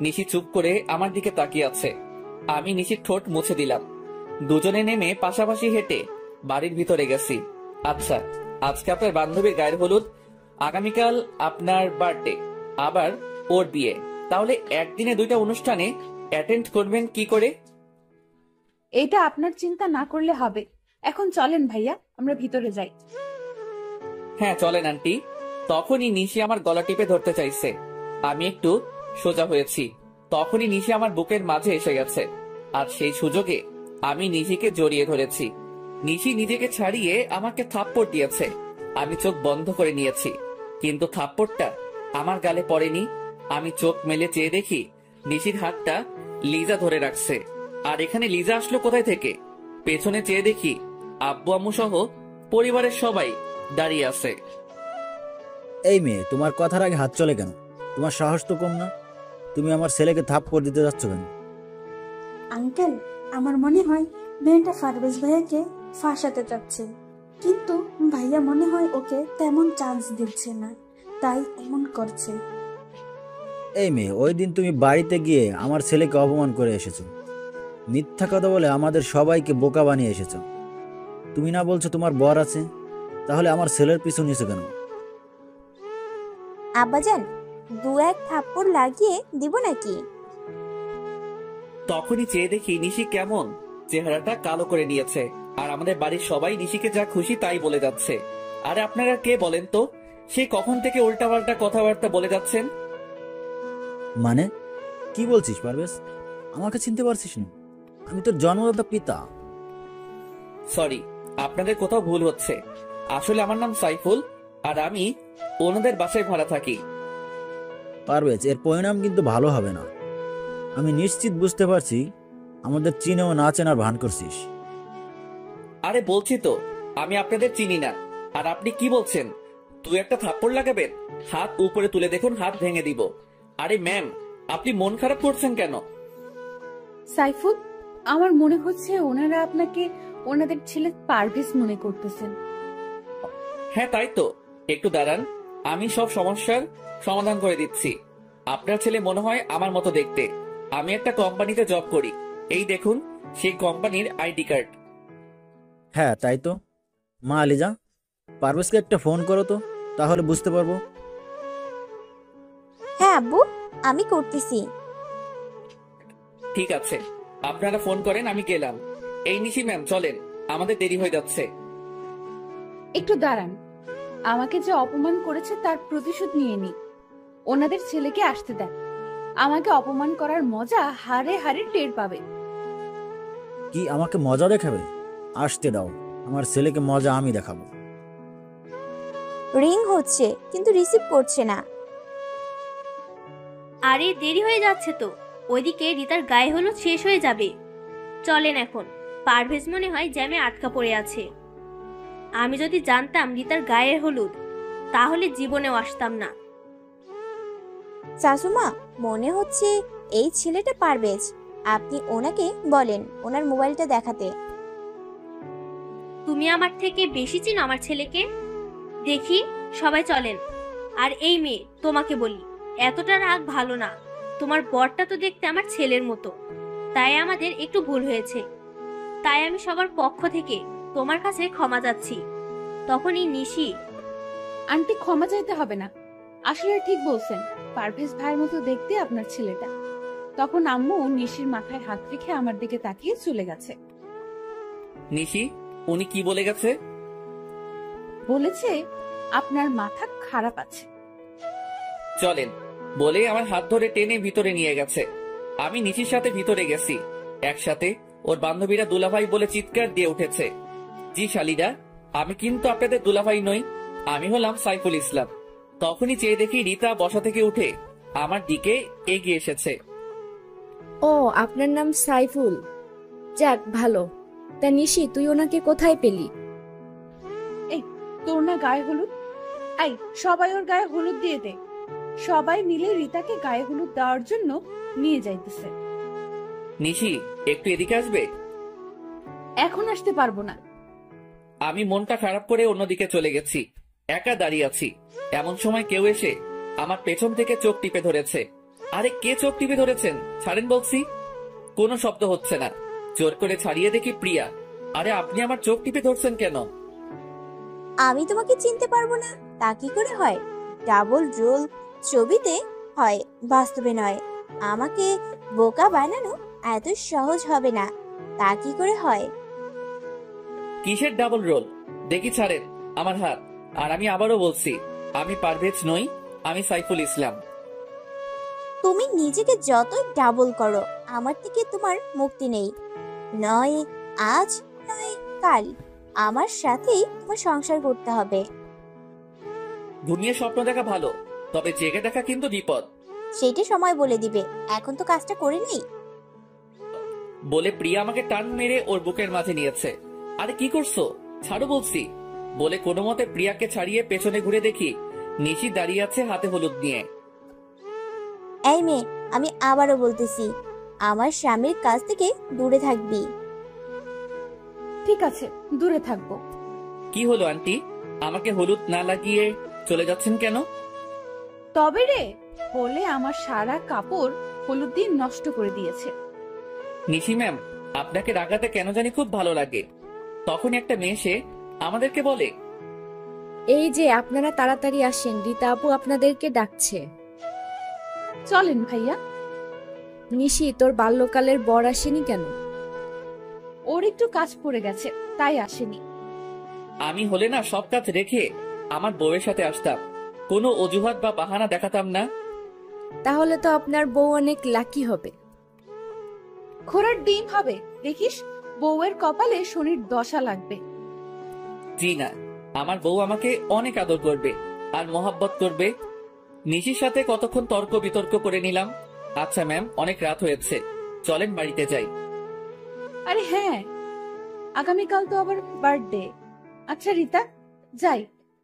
নিশি চুপ করে আমার দিকে তাকিয়ে আছে। আমি নিশির ঠোঁট মুছে দিলাম। দুজনে নেমে পাশাপাশি হেঁটে বাড়ির ভিতরে গেছি। আচ্ছা, আজকে আপনার বান্ধবীর গায়ের হলুদ, আগামীকাল আপনার বার্থডে, আবার ওর বিয়ে, তাহলে একদিনে দুইটা অনুষ্ঠানে অ্যাটেন্ড করবেন কি করে? এটা আপনার চিন্তা না করলে হবে। এখন চলেন ভাইয়া, আমরা ভিতরে যাই। হ্যাঁ চলেন আন্টি। তখনই নিশি আমার গলা টিপে ধরতে চাইছে। আমি একটু সোজা হয়েছি, তখনই নিশি আমার বুকের মাঝে এসে গেছে। আর সেই সুযোগে আমি নিশিকে জড়িয়ে ধরেছি। নিশি নিজেকে ছাড়িয়ে আমাকে থাপ্পড় দিয়েছে। আমি চোখ বন্ধ করে নিয়েছি, কিন্তু থাপ্পড়টা আমার গালে পড়েনি। আমি চোখ মেলে চেয়ে দেখি নিশির হাতটা লিজা ধরে রাখছে। আর এখানে লিজা আসলো কোথায় থেকে? পেছনে চেয়ে দেখি আব্বু আম্মু সহ পরিবারের সবাই দাঁড়িয়ে আছে। এই মেয়ে, তোমার কথার আগে হাত চলে কেন? তোমার সাহস তো কম না। তুমি আমার ছেলেকে থাপ্পড় দিতে যাচ্ছ কেন? আঙ্কেল, আমার মনে হয় মেয়েটা পারভেজ ভাইয়াকে ফাঁসাতে চাচ্ছে, কিন্তু ভাইয়া মনে হয় ওকে তেমন চান্স দিচ্ছে না, তাই এমন করছে। এই মেয়ে, ওই দিন তুমি বাড়িতে গিয়ে আমার ছেলেকে অপমান করে এসেছো। মিথ্যা কথা বলে আমাদের সবাইকে বোকা বানিয়ে এসেছো। তুমি না বলছো তোমার বর আছে, তাহলে আমার ছেলের পিছু নিয়েছো কেন? আব্বাজান, দু এক থাপ্পড় লাগিয়ে দিব নাকি? তখনই চেয়ে দেখি নিশি কেমন চেহারাটা কালো করে নিয়েছে, আর আমাদের বাড়ির সবাই নিশিকে যা খুশি তাই বলে যাচ্ছে। আরে আপনারা কে বলেন তো? সে কখন থেকে উল্টাপাল্টা কথাবার্তা বলে যাচ্ছেন? মানে কি বলছিস পারভেজ? আমাকে চিনতে পারছিস না? আমি তোর জন্মদাতা পিতা। সরি, আপনাদের কোথাও ভুল হচ্ছে। আসলে আমার নাম সাইফুল, আর আমি ওনাদের বাসায় ভাড়া থাকি। পারভেজ, এর পরিণাম কিন্তু ভালো হবে না। আমি নিশ্চিত বুঝতে পারছি আমাদের চিনেও না চেনার ভান করছিস। আরে বলছি তো আমি আপনাদের চিনি না, আর আপনি কি বলছেন? তুই একটা থাপ্পড় লাগাবেন? হাত উপরে তুলে দেখুন, হাত ভেঙে দিব। আরে ম্যাম, আপনি মন খারাপ করছেন কেন? সাইফুল, আমার মনে হচ্ছে ওনারা আপনাকে ওনাদের ছেলে পারভেজ মনে করতেছেন। হ্যাঁ তাই তো, একটু দাঁড়ান, আমি সব সমস্যার সমাধান করে দিচ্ছি। আপনার ছেলে মনে হয় আমার মতো দেখতে। আমি একটা কোম্পানিতে জব করি, এই দেখুন সেই কোম্পানির আইডি কার্ড। হ্যাঁ তাই তো। মা আলিজা, পারভেজকে একটা ফোন করো তো, তাহলে বুঝতে পারবো। হ্যাঁ আব্বু, আমি করতেছি। ঠিক আছে, আপনারা ফোন করেন, আমি গেলাম। এই নিশি ম্যাম চলেন, আমাদের দেরি হয়ে যাচ্ছে। একটু দাঁড়ান, আমাকে যে অপমান করেছে তার প্রতিশোধ নিয়ে নি। ওনাদের ছেলেকে আসতে দেন, আমাকে অপমান করার মজা হারে হারে টের পাবে। কি আমাকে মজা দেখাবে? আসতে দাও, আমার ছেলেকে মজা আমি দেখাবো। রিং হচ্ছে কিন্তু রিসিভ করছে না। আরে দেরি হয়ে যাচ্ছে তো, ওইদিকে রিতার গায়ে হলুদ শেষ হয়ে যাবে। চলেন এখন, পারভেজ মনে হয় জ্যামে আটকা পড়ে আছে। আমি যদি জানতাম রিতার গায়ের হলুদ, তাহলে জীবনেও আসতাম না। শাশুমা, মনে হচ্ছে এই ছেলেটা পারভেজ। আপনি ওনাকে বলেন ওনার মোবাইলটা দেখাতে। তুমি আমার থেকে বেশি চিনো আমার ছেলেকে। দেখি, সবাই চলেন। আর এই মেয়ে, তোমাকে বলি, এতটা রাগ ভালো না। তোমার বরটা তো দেখতে আমার ছেলের মতো, তাই আমাদের একটু ভুল হয়েছে। তাই আমি সবার পক্ষ থেকে তোমার কাছে ক্ষমা চাচ্ছি। তখনই নিশি, আন্টি ক্ষমা চাইতে হবে না, আসলে ঠিক বলছেন, পারভেজ ভাইয়ের মতো দেখতে আপনার ছেলেটা। তখন আম্মু নিশির মাথায় হাত রেখে আমার দিকে তাকিয়ে চলে গেছে। নিশি, উনি কি বলে গেছে? বলেছে আপনার মাথা খারাপ আছে। চলেন বলে আমার হাত ধরে টেনে ভিতরে নিয়ে গেছে। আমি নিশির সাথে ভিতরে গেছি, একসাথে ওর বান্ধবীরা দুলাভাই বলে চিৎকার দিয়ে উঠেছে। জি শালিরা, আমি কিন্তু আপনাদের দুলাভাই নই, আমি হলাম সাইফুল ইসলাম। তখনই চেয়ে দেখি রিতা বসা থেকে উঠে আমার দিকে এগিয়ে এসেছে। ও, আপনার নাম সাইফুল? যাক ভালো। তা নিশি, তুই ওনাকে কোথায় পেলি? এই, তোর না গায়ে হলুদ? এই, সবাই ওর গায়ে হলুদ দিয়ে দে। সবাই মিলে রিতাকে গায়ে হলুদ দেওয়ার জন্য নিয়ে যাইতেছে। নিশি, একটু এদিকে আসবে? এখন আসতে পারবো না। আমি মনটা খারাপ করে অন্যদিকে চলে গেছি, একা দাঁড়িয়ে আছি। এমন সময় কেউ এসে আমার পেছন থেকে চোখ টিপে ধরেছে। আরে কে চোখ টিপে ধরেছেন? ছাড়েন বলছি। কোনো শব্দ হচ্ছে না। জোর করে ছাড়িয়ে দেখি প্রিয়া। আরে আপনি আমার চোখ টিপে ধরছেন কেন? আমি তোমাকে চিনতে পারবো না তা কি করে হয়? ডাবল রোল ছবিতে হয়, বাস্তবে নয়। আমাকে বোকা বানানো এত সহজ হবে না, তা কি করে হয়? কিসের ডাবল রোল? দেখি ছাড়েন আমার হাত। আর আমি আবারও বলছি, আমি পারভেজ নই, আমি সাইফুল ইসলাম। তুমি নিজেকে যতই ডাবল করো, আমার থেকে তোমার মুক্তি নেই। নয় আজ, নয় কাল, আমার সাথেই তোমার সংসার করতে হবে। ঘুমিয়ে স্বপ্ন দেখা ভালো, তবে জেগে দেখা কিন্তু বিপদ। সেটা সময় বলে দিবে, এখন তো কাজটা করে নেই। বলে প্রিয়া আমাকে টান মেরে ওর বুকের মাঝে নিয়েছে। আরে কি করছো? ছাড়ো বলছি। বলে কোনো মতে প্রিয়াকে ছাড়িয়ে পেছনে ঘুরে দেখি নিশি দাঁড়িয়ে আছে হাতে হলুদ নিয়ে। এই মেয়ে, আমি আবারও বলতেছি, আমার স্বামীর কাছ থেকে দূরে থাকবি। ঠিক আছে, দূরে থাকবো। কি হলো আন্টি, আমাকে হলুদ না লাগিয়ে চলে যাচ্ছেন কেন? তবে রে, বলে আমার সারা কাপড় হলুদ দিয়ে নষ্ট করে দিয়েছে। নিশি ম্যাম, আপনাকে রাগাতে কেন জানি খুব ভালো লাগে। তখন একটা মেয়ে এসে আমাদেরকে বলে, এই যে আপনারা তাড়াতাড়ি আসেন, রীতা আপু আপনাদেরকে ডাকছে। চলেন ভাইয়া। নিশি, তোর বাল্যকালের বর আসেনি কেন? ওর একটু কাজ পড়ে গেছে, তাই আসেনি। আমি হলে না সব কাজ রেখে আমার বউয়ের সাথে আসতাম, কোনো অজুহাত বা বাহানা দেখাতাম না। তাহলে তো আপনার বউ অনেক লাকি হবে। ঘোড়ার ডিম হবে, দেখিস বউয়ের কপালে শনির দশা লাগবে। জি না, আমার বউ আমাকে অনেক আদর করবে আর মহাব্বত করবে। নিশির সাথে কতক্ষণ তর্ক বিতর্ক করে নিলাম। আচ্ছা ম্যাম, অনেক রাত হয়েছে, চলেন বাড়িতে যাই। আরে হ্যাঁ, আগামীকাল তো আবার বার্থডে। আচ্ছা রীতা, যাই।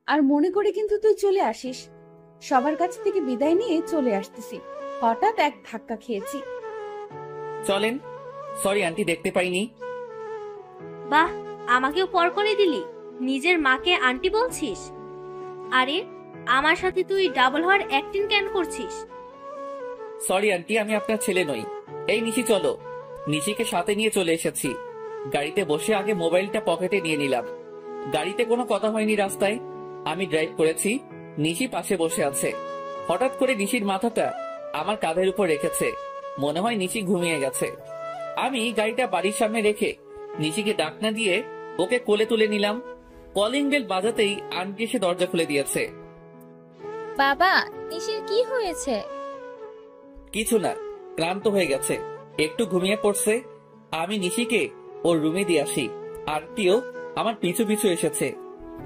আর মনে করে কিন্তু তুই চলে আসিস। সবার কাছ থেকে বিদায় নিয়ে চলে আসতেছি, হঠাৎ এক ধাক্কা খেয়েছি। চলেন। সরি আন্টি, দেখতে পাইনি। বাহ, আমাকেও পর করে দিলি, নিজের মাকে আন্টি বলছিস। আরে আমার সাথে তুই ডাবল হওয়ার অ্যাক্টিং কেন করছিস? সরি আন্টি, আমি আপনার ছেলে নই। এই নিশি চলো। নিশিকে সাথে নিয়ে চলে এসেছি। গাড়িতে বসে আগে মোবাইলটা পকেটে নিয়ে নিলাম। গাড়িতে কোনো কথা হয়নি রাস্তায়, আমি ড্রাইভ করেছি, নিশি পাশে বসে আছে। হঠাৎ করে নিশির মাথাটা আমার কাঁধের উপর রেখেছে, মনে হয় নিশি ঘুমিয়ে গেছে। আমি গাড়িটা বাড়ির সামনে রেখে নিশিকে ডাক না দিয়ে ওকে কোলে তুলে নিলাম। কলিং বেল বাজাতেই আন্টি এসে দরজা খুলে দিয়েছে। বাবা, নিশির কি হয়েছে? কিছু না, ক্লান্ত হয়ে গেছে, একটু ঘুমিয়ে পড়ছে। আমি নিশিকে ওর রুমে দিয়ে আসি। আন্টিও আমার পিছু পিছু এসেছে।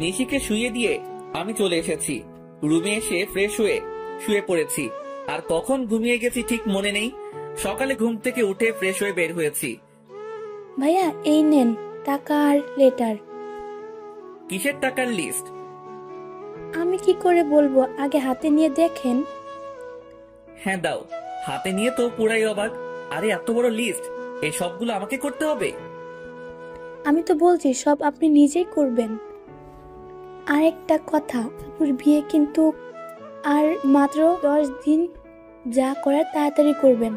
নিশিকে শুইয়ে দিয়ে আমি চলে এসেছি। রুমে এসে ফ্রেশ হয়ে শুয়ে পড়েছি। আর কখন ঘুমিয়ে গেছি ঠিক মনে নেই। সকালে ঘুম থেকে উঠে ফ্রেশ হয়ে বের হয়েছি। ভাইয়া, এই নেন টাকা আর লেটার। কিসের টাকার লিস্ট? আমি কি করে বলবো, আগে হাতে নিয়ে দেখেন। হ্যাঁ দাও। হাতে নিয়ে তো পুরাই অবাক। আরে এত বড় লিস্ট, এই সবগুলো আমাকে করতে হবে? আমি তো বলছি সব আপনি নিজেই করবেন। আর একটা কথা, আপুর বিয়ে কিন্তু আর মাত্র 10 দিন, যা করার তাড়াতাড়ি করবেন।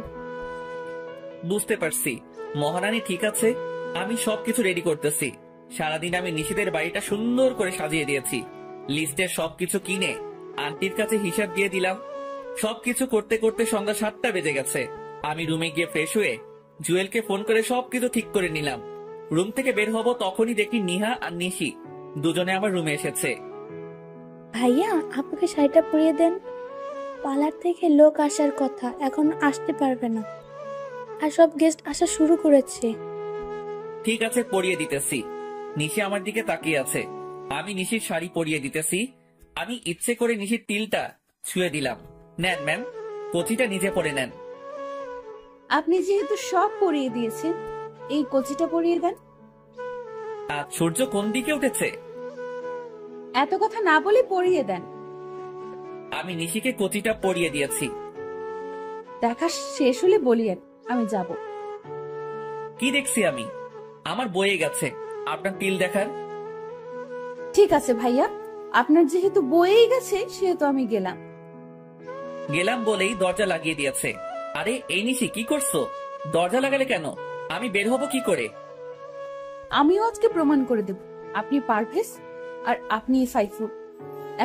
বুঝতে পারছি মহারানী, ঠিক আছে, আমি সবকিছু রেডি করতেছি। সারাদিন আমি নিশিদের বাড়িটা সুন্দর করে সাজিয়ে দিয়েছি। লিস্টের সবকিছু কিনে আন্টির কাছে হিসাব দিয়ে দিলাম। সবকিছু করতে করতে সন্ধ্যা 7টা বেজে গেছে। আমি রুমে গিয়ে ফ্রেশ হয়ে জুয়েলকে ফোন করে সবকিছু ঠিক করে নিলাম। রুম থেকে বের হব তখনই দেখি নিহা আর নিশি দুজনে আমার রুমে এসেছে। ভাইয়া, আপুকে শাড়িটা পরিয়ে দেন। পার্লার থেকে লোক আসার কথা, এখন আসতে পারবে না, আর সব গেস্ট আসা শুরু করেছে। ঠিক আছে, পরিয়ে দিতেছি। নিশি আমার দিকে তাকিয়ে আছে। আমি নিশির শাড়ি পরিয়ে দিতেছি। আমি ইচ্ছে করে নিশির তিলটা ছুঁয়ে দিলাম। নেন ম্যাম, কচিটা নিজে পরে নেন। আপনি যেহেতু সব পরিয়ে দিয়েছেন, এই কচিটা পরিয়ে দেন। আর সূর্য কোন দিকে উঠেছে? এত কথা না বলে পরিয়ে দেন। আমি নিশিকে কচিটা পরিয়ে দিয়েছি। দেখা শেষ হলে বলিয়েন, আমি যাব। কি দেখছি আমি? আমার বয়ে গেছে আপনার তিল দেখার। ঠিক আছে ভাইয়া, আপনার যেহেতু বয়েই গেছে সেহেতু আমি গেলাম। গেলাম বলেই দরজা লাগিয়ে দিয়েছে। আরে এই নিশি, কি করছো? দরজা লাগালে কেন? আমি বের হব কি করে? আমিও আজকে প্রমাণ করে দেব আপনি পারভেজ আর আপনি সাইফুল।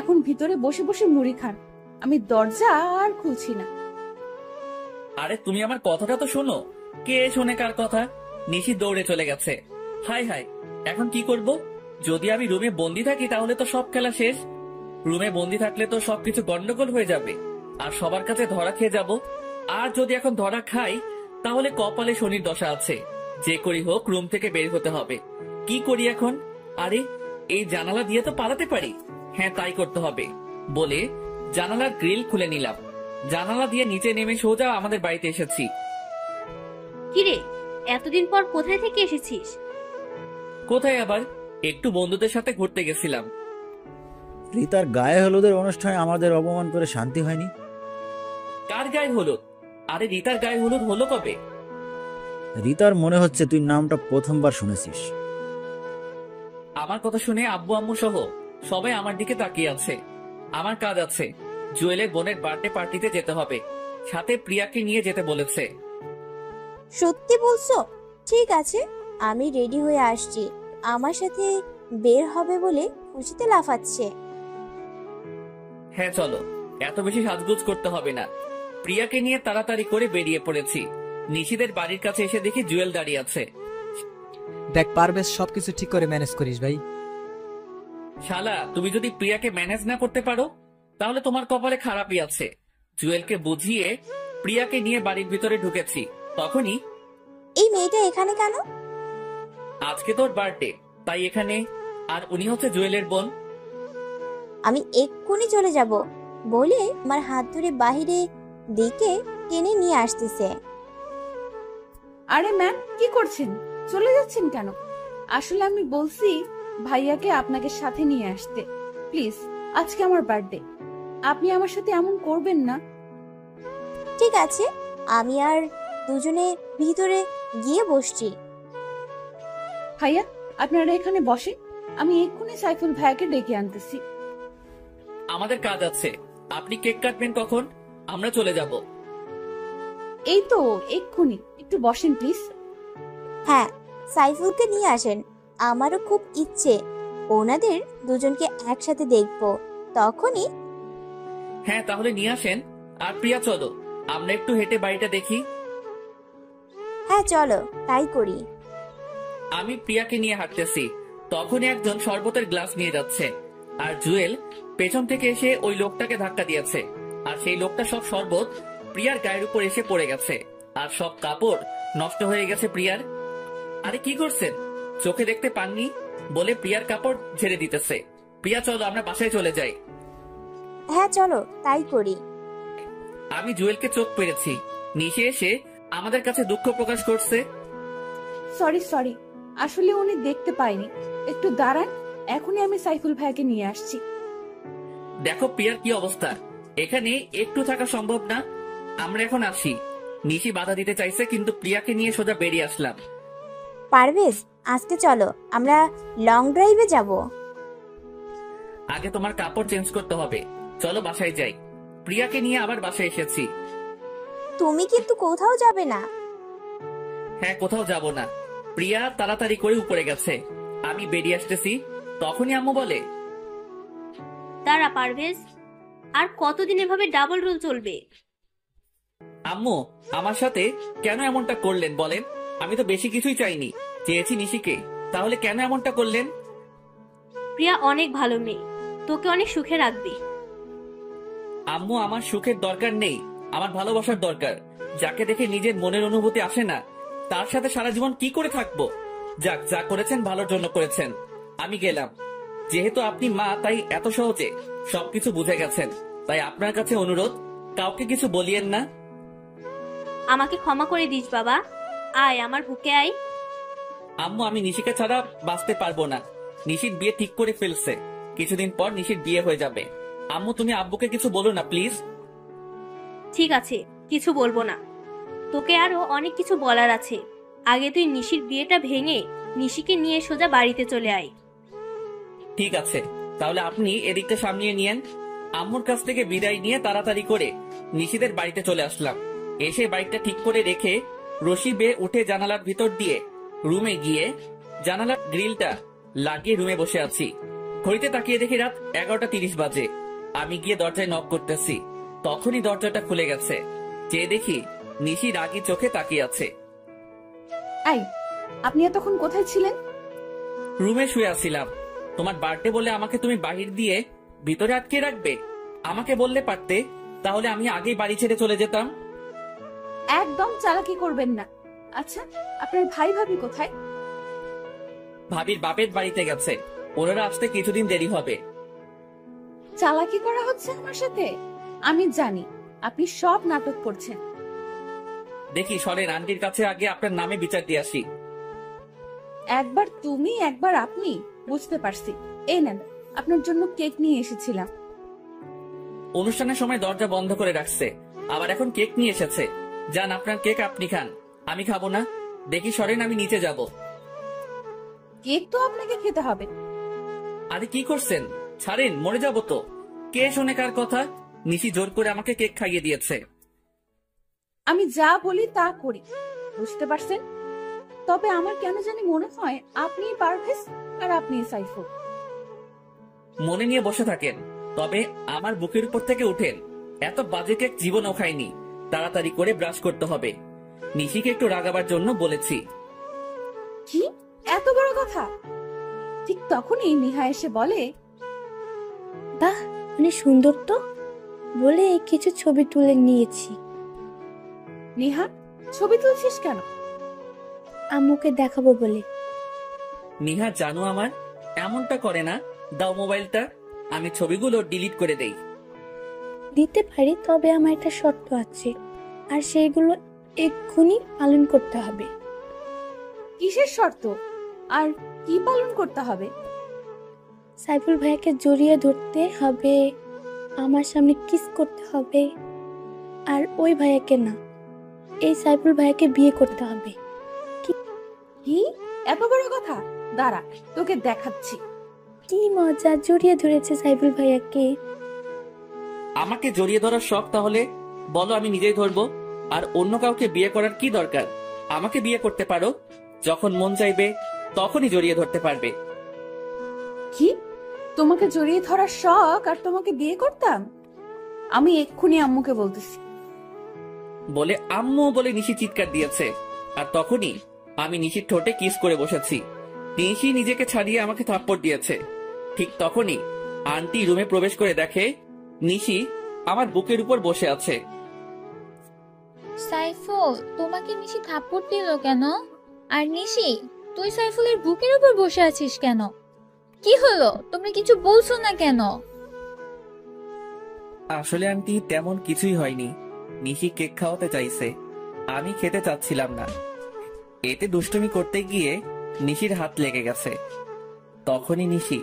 এখন ভিতরে বসে বসে মুড়ি খান, আমি দরজা আর খুলছি না। আরে তুমি আমার কথাটা তো শোনো। কে শোনে কার কথা? নিশি দৌড়ে চলে গেছে। হাই হাই, এখন কি করব? যদি আমি রুমে বন্দি থাকি তাহলে তো সব খেলা শেষ। রুমে বন্দি থাকলে তো সবকিছু গন্ডগোল হয়ে যাবে আর সবার কাছে ধরা খেয়ে যাব। আর যদি এখন ধরা খাই তাহলে কপালে শনির দশা আছে। যে করি হোক রুম থেকে বের হতে হবে। কি করি এখন? আরে এই জানালা দিয়ে তো পালাতে পারি। হ্যাঁ, তাই করতে হবে বলে জানালার গ্রিল খুলে নিলাম। জানালা দিয়ে নিচে নেমে সোজা আমাদের বাড়িতে এসেছি। কিরে, এতদিন পর কোথায় থেকে এসেছিস? কোথায় আবার, একটু বন্ধুদের সাথে ঘুরতে গেছিলাম। রিতার গায়ে হলুদের অনুষ্ঠানে আমাদের অপমান করে শান্তি হয়নি। কার গায়ে হলুদ? আরে রিতার গায়ে হলুদ হলো কবে? রিতার মনে হচ্ছে তুই নামটা প্রথমবার শুনেছিস। আমার কথা শুনে আব্বু আম্মু সহ সবাই আমার দিকে তাকিয়ে আছে। আমার কাজ আছে, জুয়েলের বোনের বার্থডে পার্টিতে যেতে হবে, সাথে প্রিয়াকে নিয়ে যেতে বলেছে। সত্যি বলছো? ঠিক আছে, আমি রেডি হয়ে আসছি। আমার সাথে বের হবে বলে খুশিতে লাফাচ্ছে। হ্যাঁ চলো, এত বেশি সাজগোজ করতে হবে না। প্রিয়াকে নিয়ে তাড়াতাড়ি করে বেরিয়ে পড়েছি। নিশিদের বাড়ির কাছে এসে দেখি জুয়েল দাঁড়িয়ে আছে। দেখ পারভেজ, সবকিছু ঠিক করে ম্যানেজ করিস ভাই। শালা, তুমি যদি প্রিয়াকে ম্যানেজ না করতে পারো তাহলে তোমার কপালে খারাপই আছে। জুয়েলকে বুঝিয়ে প্রিয়াকে নিয়ে বাড়ির ভিতরে ঢুকেছি, তখনই এই মেয়েটা এখানে কেন? আজকে তোর বার্থডে, তাই এখানে। আর উনি হচ্ছে জুয়েলের বোন। আমি এক্ষুনি চলে যাব বলে আমার হাত ধরে বাহিরে দিকে টেনে নিয়ে আসতেছে। আরে ম্যাম, কি করছেন? চলে যাচ্ছেন কেন? আসলে আমি বলছি ভাইয়াকে আপনাকে সাথে নিয়ে আসতে। প্লিজ, আজকে আমার বার্থডে, আপনি আমার সাথে এমন করবেন না। ঠিক আছে, আমি আর দুজনে ভিতরে গিয়ে বসছি। ভাইয়া, আপনারা এখানে বসে, আমি এক্ষুনি সাইফুল ভাইয়াকে ডেকে আনতেছি। আমাদের কাজ আছে, আপনি কেক কাটবেন কখন? আমরা চলে যাব। এই তো এক্ষুনি, একটু বসেন প্লিজ। হ্যাঁ, সাইফুলকে নিয়ে আসেন। আমারও খুব ইচ্ছে ওনাদের দুজনকে একসাথে দেখবো। তখনই হ্যাঁ তাহলে নিয়ে আসেন। আর প্রিয়া চলো, আমরা একটু হেঁটে বাড়িটা দেখি। হ্যাঁ চলো, তাই করি। আমি প্রিয়াকে নিয়ে হাঁটতেছি, তখনই একজন শরবতের গ্লাস নিয়ে যাচ্ছে। আর জুয়েল পেছন থেকে এসে ওই লোকটাকে ধাক্কা দিয়েছে। আর সেই লোকটা সব শরবত প্রিয়ার গায়ের উপর এসে পড়ে গেছে। আর সব কাপড় নষ্ট হয়ে গেছে প্রিয়ার। আরে কি করছেন? চোখে দেখতে পাননি বলে প্রিয়ার কাপড় ঝেড়ে দিতেছে। প্রিয়া চলো, আমরা বাসায় চলে যাই। হ্যাঁ চলো, তাই করি। আমি জুয়েলকে চোখ পেরেছি। নিশে এসে আমাদের কাছে দুঃখ প্রকাশ করছে। সরি, আসলে উনি দেখতে পায়নি। একটু দাঁড়ান, এখনই আমি সাইফুল ভাইয়াকে নিয়ে আসছি। দেখো প্রিয়ার কি অবস্থা, এখানে একটু থাকা সম্ভব না। আমরা এখন আসি। নিশি বাধা দিতে চাইছে, কিন্তু প্রিয়াকে নিয়ে সোজা বেরিয়ে আসলাম। পারভেজ, আজকে চলো আমরা লং ড্রাইভে যাব। আগে তোমার কাপড় চেঞ্জ করতে হবে, চলো বাসায় যাই। প্রিয়াকে নিয়ে আবার বাসায় এসেছি। তুমি কিন্তু কোথাও যাবে না। হ্যাঁ, কোথাও যাব না। প্রিয়া তাড়াতাড়ি করে উপরে গেছে, আমি বেরিয়ে আসতেছি। তখনই আম্মু বলে, দাঁড়া পারভেজ, আর কতদিন এভাবে ডাবল রুল চলবে? আম্মু আমার সাথে কেন এমনটা করলেন বলেন? আমি তো বেশি কিছুই চাইনি, চেয়েছি নিশিকে, তাহলে কেন এমনটা করলেন? প্রিয়া অনেক ভালো মেয়ে, তোকে অনেক সুখে রাখবে। আম্মু, আমার সুখের দরকার নেই, আমার ভালোবাসার দরকার। যাকে দেখে নিজের মনের অনুভূতি আসে না, তার সাথে সারা জীবন কি করে থাকবো? যাক, যা করেছেন ভালোর জন্য করেছেন। আমি গেলাম। যেহেতু আপনি মা, তাই এত সহজে সবকিছু বুঝে গেছেন। তাই আপনার কাছে অনুরোধ, কাউকে কিছু বলিয়েন না। আমাকে ক্ষমা করে দিস বাবা, আয় আমার বুকে আয়। আম্মু, আমি নিশিকে ছাড়া বাঁচতে পারবো না। নিশির বিয়ে ঠিক করে ফেলছে, কিছুদিন পর নিশির বিয়ে হয়ে যাবে। আম্মু, তুমি আব্বুকে কিছু বলো না প্লিজ। ঠিক আছে, কিছু বলবো না। তোকে আরো অনেক কিছু বলার আছে। আগে তুই নিশির বিয়েটা ভেঙে নিশিকে নিয়ে সোজা বাড়িতে চলে আয়। ঠিক আছে, তাহলে আপনি এদিকটা সামলিয়ে নিয়েন। আম্মুর কাছ থেকে বিদায় নিয়ে তাড়াতাড়ি করে নিশিদের বাড়িতে চলে আসলাম। এসে বাইকটা ঠিক করে রেখে রশি বেয়ে উঠে জানালার ভিতর দিয়ে রুমে গিয়ে জানালার গ্রিলটা লাগিয়ে রুমে বসে আছি। ঘড়িতে তাকিয়ে দেখি রাত 11:30 বাজে। আমি গিয়ে দরজায় নক করতেছি, তখনই দরজাটা খুলে গেছে। চেয়ে দেখি নিশি রাগী চোখে তাকিয়ে আছে। এই, আপনি এতক্ষণ কোথায় ছিলেন? রুমে শুয়ে আছিলাম। তোমার বার্থডে বলে আমাকে তুমি বাহির দিয়ে ভিতরে আটকে রাখবে? আমাকে বললে পারতে, তাহলে আমি আগেই বাড়ি ছেড়ে চলে যেতাম। একদম চালাকি করবেন না। আচ্ছা, আপনার ভাই ভাবি কোথায়? ভাবির বাপের বাড়িতে গেছে, ওনারা আসতে কিছুদিন দেরি হবে। চালাকি করা হচ্ছে আমার সাথে? আমি জানি আপনি সব নাটক করছেন। দেখি সরেন, আন্টির কাছে আগে আপনার নামে বিচার দিয়ে আসি। একবার তুমি, একবার আপনি, বুঝতে পারছি। এই নেন, আপনার জন্য কেক নিয়ে এসেছিলাম। অনুষ্ঠানের সময় দরজা বন্ধ করে রাখছে, আবার এখন কেক নিয়ে এসেছে। যান, আপনার কেক আপনি খান, আমি খাবো না। দেখি সরেন, আমি নিচে যাব। কেক তো আপনাকে খেতে হবে। আরে কি করছেন? ছাড়েন, মরে যাবো তো। কে শোনে কার কথা? নিশি জোর করে আমাকে কেক খাইয়ে দিয়েছে। আমি যা বলি তা করি, বুঝতে পারছেন? তবে আমার কেন জানি মনে হয় আপনি পারভেজ আর আপনি সাইফুল। মনে নিয়ে বসে থাকেন, তবে আমার বুকের উপর থেকে উঠেন। এত বাজে কেক জীবনেও খাইনি। তাড়াতাড়ি করে ব্রাশ করতে হবে। নিশিকে একটু রাগাবার জন্য বলেছি। কি এত বড় কথা? ঠিক তখনই নিহা এসে বলে, বাহ, অনেক সুন্দর তো, বলে কিছু ছবি তুলে নিয়েছি। নিহা, ছবি তুলছিস কেন? আম্মুকে দেখাবো বলে। নিহা জানো আমার এমনটা করে না। দাও মোবাইলটা, আমি ছবিগুলো ডিলিট করে দেই। দিতে পারি, তবে আমার একটা শর্ত আছে, আর সেইগুলো এক্ষুনি পালন করতে হবে। কিসের শর্ত আর কি পালন করতে হবে? সাইফুল ভাইয়াকে জড়িয়ে ধরতে হবে, আমার সামনে কিস করতে হবে, আর ওই ভাইয়াকে না, এই সাইফুল ভাইয়াকে বিয়ে করতে হবে। কি এত বড় কথা? দাঁড়া, তোকে দেখাচ্ছি। কি মজা, জড়িয়ে ধরেছে সাইফুল ভাইয়াকে। আমাকে জড়িয়ে ধরার শখ? তাহলে বলো, আমি নিজেই ধরবো। আর অন্য কাউকে বিয়ে করার কি দরকার? আমাকে বিয়ে করতে পারো, যখন মন চাইবে তখনই জড়িয়ে ধরতে পারবে। কি, তোমাকে জড়িয়ে ধরার শখ আর তোমাকে বিয়ে করতাম? আমি এক্ষুনি আম্মুকে বলতেছি। বলে আম্মু বলে নিশি চিৎকার দিয়েছে। আর তখনই আমি নিশির ঠোঁটে কিস করে বসেছি। নিশি নিজেকে ছাড়িয়ে আমাকে থাপ্পড় দিয়েছে। ঠিক তখনই আন্টি রুমে প্রবেশ করে দেখে নিশি আমার বুকের উপর বসে আছে। সাইফুল, তোমাকে নিশি থাপ্পড় দিল কেন? আর নিশি, তুই সাইফুলের বুকের উপর বসে আছিস কেন? কি হলো, তুমি কিছু বলছো না কেন? আসলে আন্টি তেমন কিছুই হয়নি। নিশি কেক খাওয়াতে চাইছে, আমি খেতে চাচ্ছিলাম না। এতে দুষ্টুমি করতে গিয়ে নিশির হাত লেগে গেছে। তখনই নিশি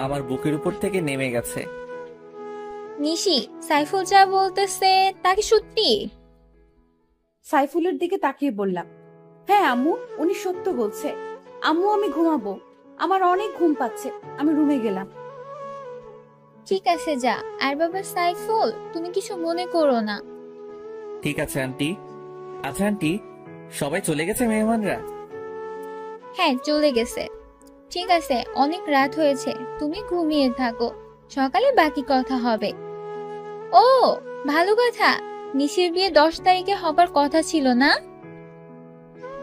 আমার বুকের উপর থেকে নেমে গেছে। নিশি, সাইফুল যা বলতেছে তা কি সত্যি? সাইফুলের দিকে তাকিয়ে বললাম, হ্যাঁ আম্মু, উনি সত্য বলছে। আম্মু, আমি ঘুমাবো, আমার অনেক ঘুম পাচ্ছে, আমি রুমে গেলাম। ঠিক আছে, যা। আর বাবা সাইফুল, তুমি কিছু মনে করো না। ঠিক আছে আন্টি। আচ্ছা আন্টি, সবাই চলে গেছে মেহমানরা? হ্যাঁ, চলে গেছে। ঠিক আছে, অনেক রাত হয়েছে, তুমি ঘুমিয়ে থাকো, সকালে বাকি কথা হবে। ও ভালো কথা, নিশির বিয়ে 10 তারিখে হবার কথা ছিল না?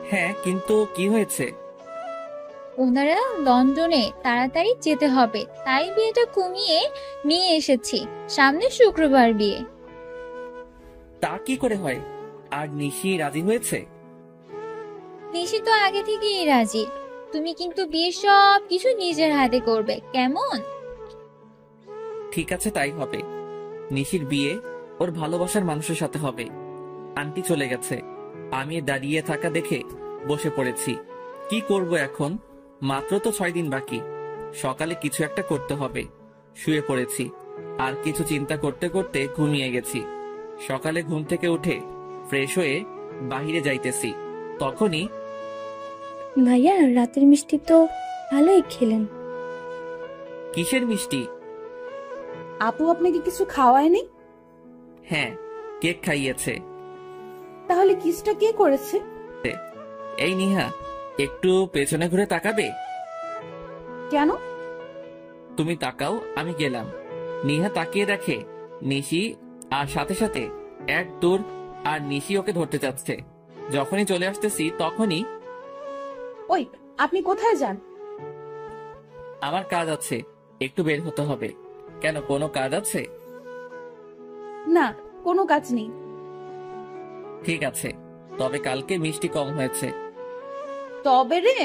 হ্যাঁ, কিন্তু কি হয়েছে? ওনারা লন্ডনে তাড়াতাড়ি যেতে হবে, তাই বিয়েটা কমিয়ে নিয়ে এসেছি। সামনে শুক্রবার বিয়ে। তা কি করে হয়? আর নিশি রাজি হয়েছে? নিশি তো আগে থেকেই রাজি। তুমি কিন্তু বিয়ে সব কিছু নিজের হাতে করবে, কেমন? ঠিক আছে, তাই হবে। নিশির বিয়ে ওর ভালোবাসার মানুষের সাথে হবে। আন্টি চলে গেছে, আমি দাঁড়িয়ে থাকা দেখে বসে পড়েছি। কি করব এখন? মাত্র তো 6 দিন বাকি। সকালে কিছু একটা করতে হবে। শুয়ে পড়েছি, আর কিছু চিন্তা করতে করতে ঘুমিয়ে গেছি। সকালে ঘুম থেকে উঠে ফ্রেশ হয়ে বাহিরে যাইতেছি, তখনই ভাইয়া, রাতের মিষ্টি তো ভালোই খেলেন। কিসের মিষ্টি? আপু আপনাকে কিছু খাওয়ায়নি? হ্যাঁ, কেক খাইয়েছে। তাহলে কিসটা কে করেছে? এই নিহা, একটু পেছনে ঘুরে তাকাবে? কেন? তুমি তাকাও, আমি গেলাম। নিহা তাকিয়ে দেখে নিশি, আর সাথে সাথে এক দৌড়, আর নিশি ওকে ধরতে যাচ্ছে। যখনই চলে আসতেছি তখনই, ওই, আপনি কোথায় যান? আমার কাজ আছে, একটু বের হতে হবে। কেন, কোনো কাজ আছে? না, কোনো কাজ নেই। ঠিক আছে, তবে কালকে মিষ্টি কম হয়েছে। তবে রে,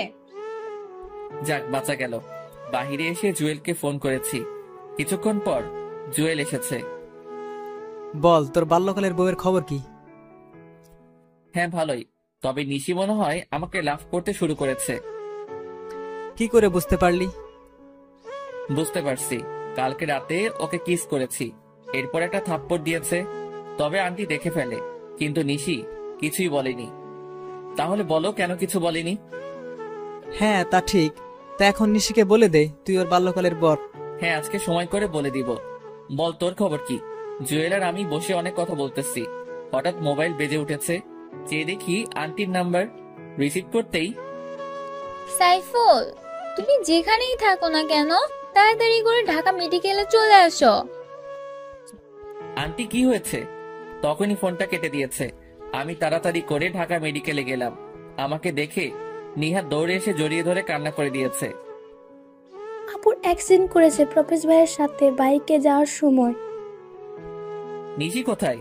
যাক, বাঁচা গেল। বাহিরে এসে জুয়েলকে ফোন করেছি। কিছুক্ষণ পর জুয়েল এসেছে। বল, তোর বাল্যকালের বউয়ের খবর কি? হ্যাঁ, ভালোই। তবে নিশি মনে হয় আমাকে লাভ করতে শুরু করেছে। কি করে বুঝতে পারলি? বুঝতে পারছি, কালকে রাতে ওকে কিস করেছি, এরপর একটা থাপ্পড় দিয়েছে। তবে আন্টি দেখে ফেলে, কিন্তু নিশি কিছুই বলেনি। তাহলে বলো কেন কিছু বলেনি? হ্যাঁ তা ঠিক। তা এখন নিশিকে বলে দে তুই ওর বাল্যকালের বর। হ্যাঁ, আজকে সময় করে বলে দিব। বল তোর খবর কি? জুয়েল আর আমি বসে অনেক কথা বলতেছি, হঠাৎ মোবাইল বেজে উঠেছে। চেয়ে দেখি আন্টির নাম্বার। রিসিভ করতেই, সাইফুল, তুমি যেখানেই থাকো না কেন তাড়াতাড়ি করে ঢাকা মেডিকেলে চলে আসো। আন্টি কি হয়েছে? তখনই ফোনটা কেটে দিয়েছে। আমি তাড়াতাড়ি করে ঢাকা মেডিকেলে গেলাম। আমাকে দেখে নিহাত দৌড়ে এসে জড়িয়ে ধরে কান্না করে দিয়েছে। আপুর অ্যাক্সিডেন্ট করেছে প্রফেস ভাইয়ের সাথে বাইকে যাওয়ার সময়। নিশি কোথায়?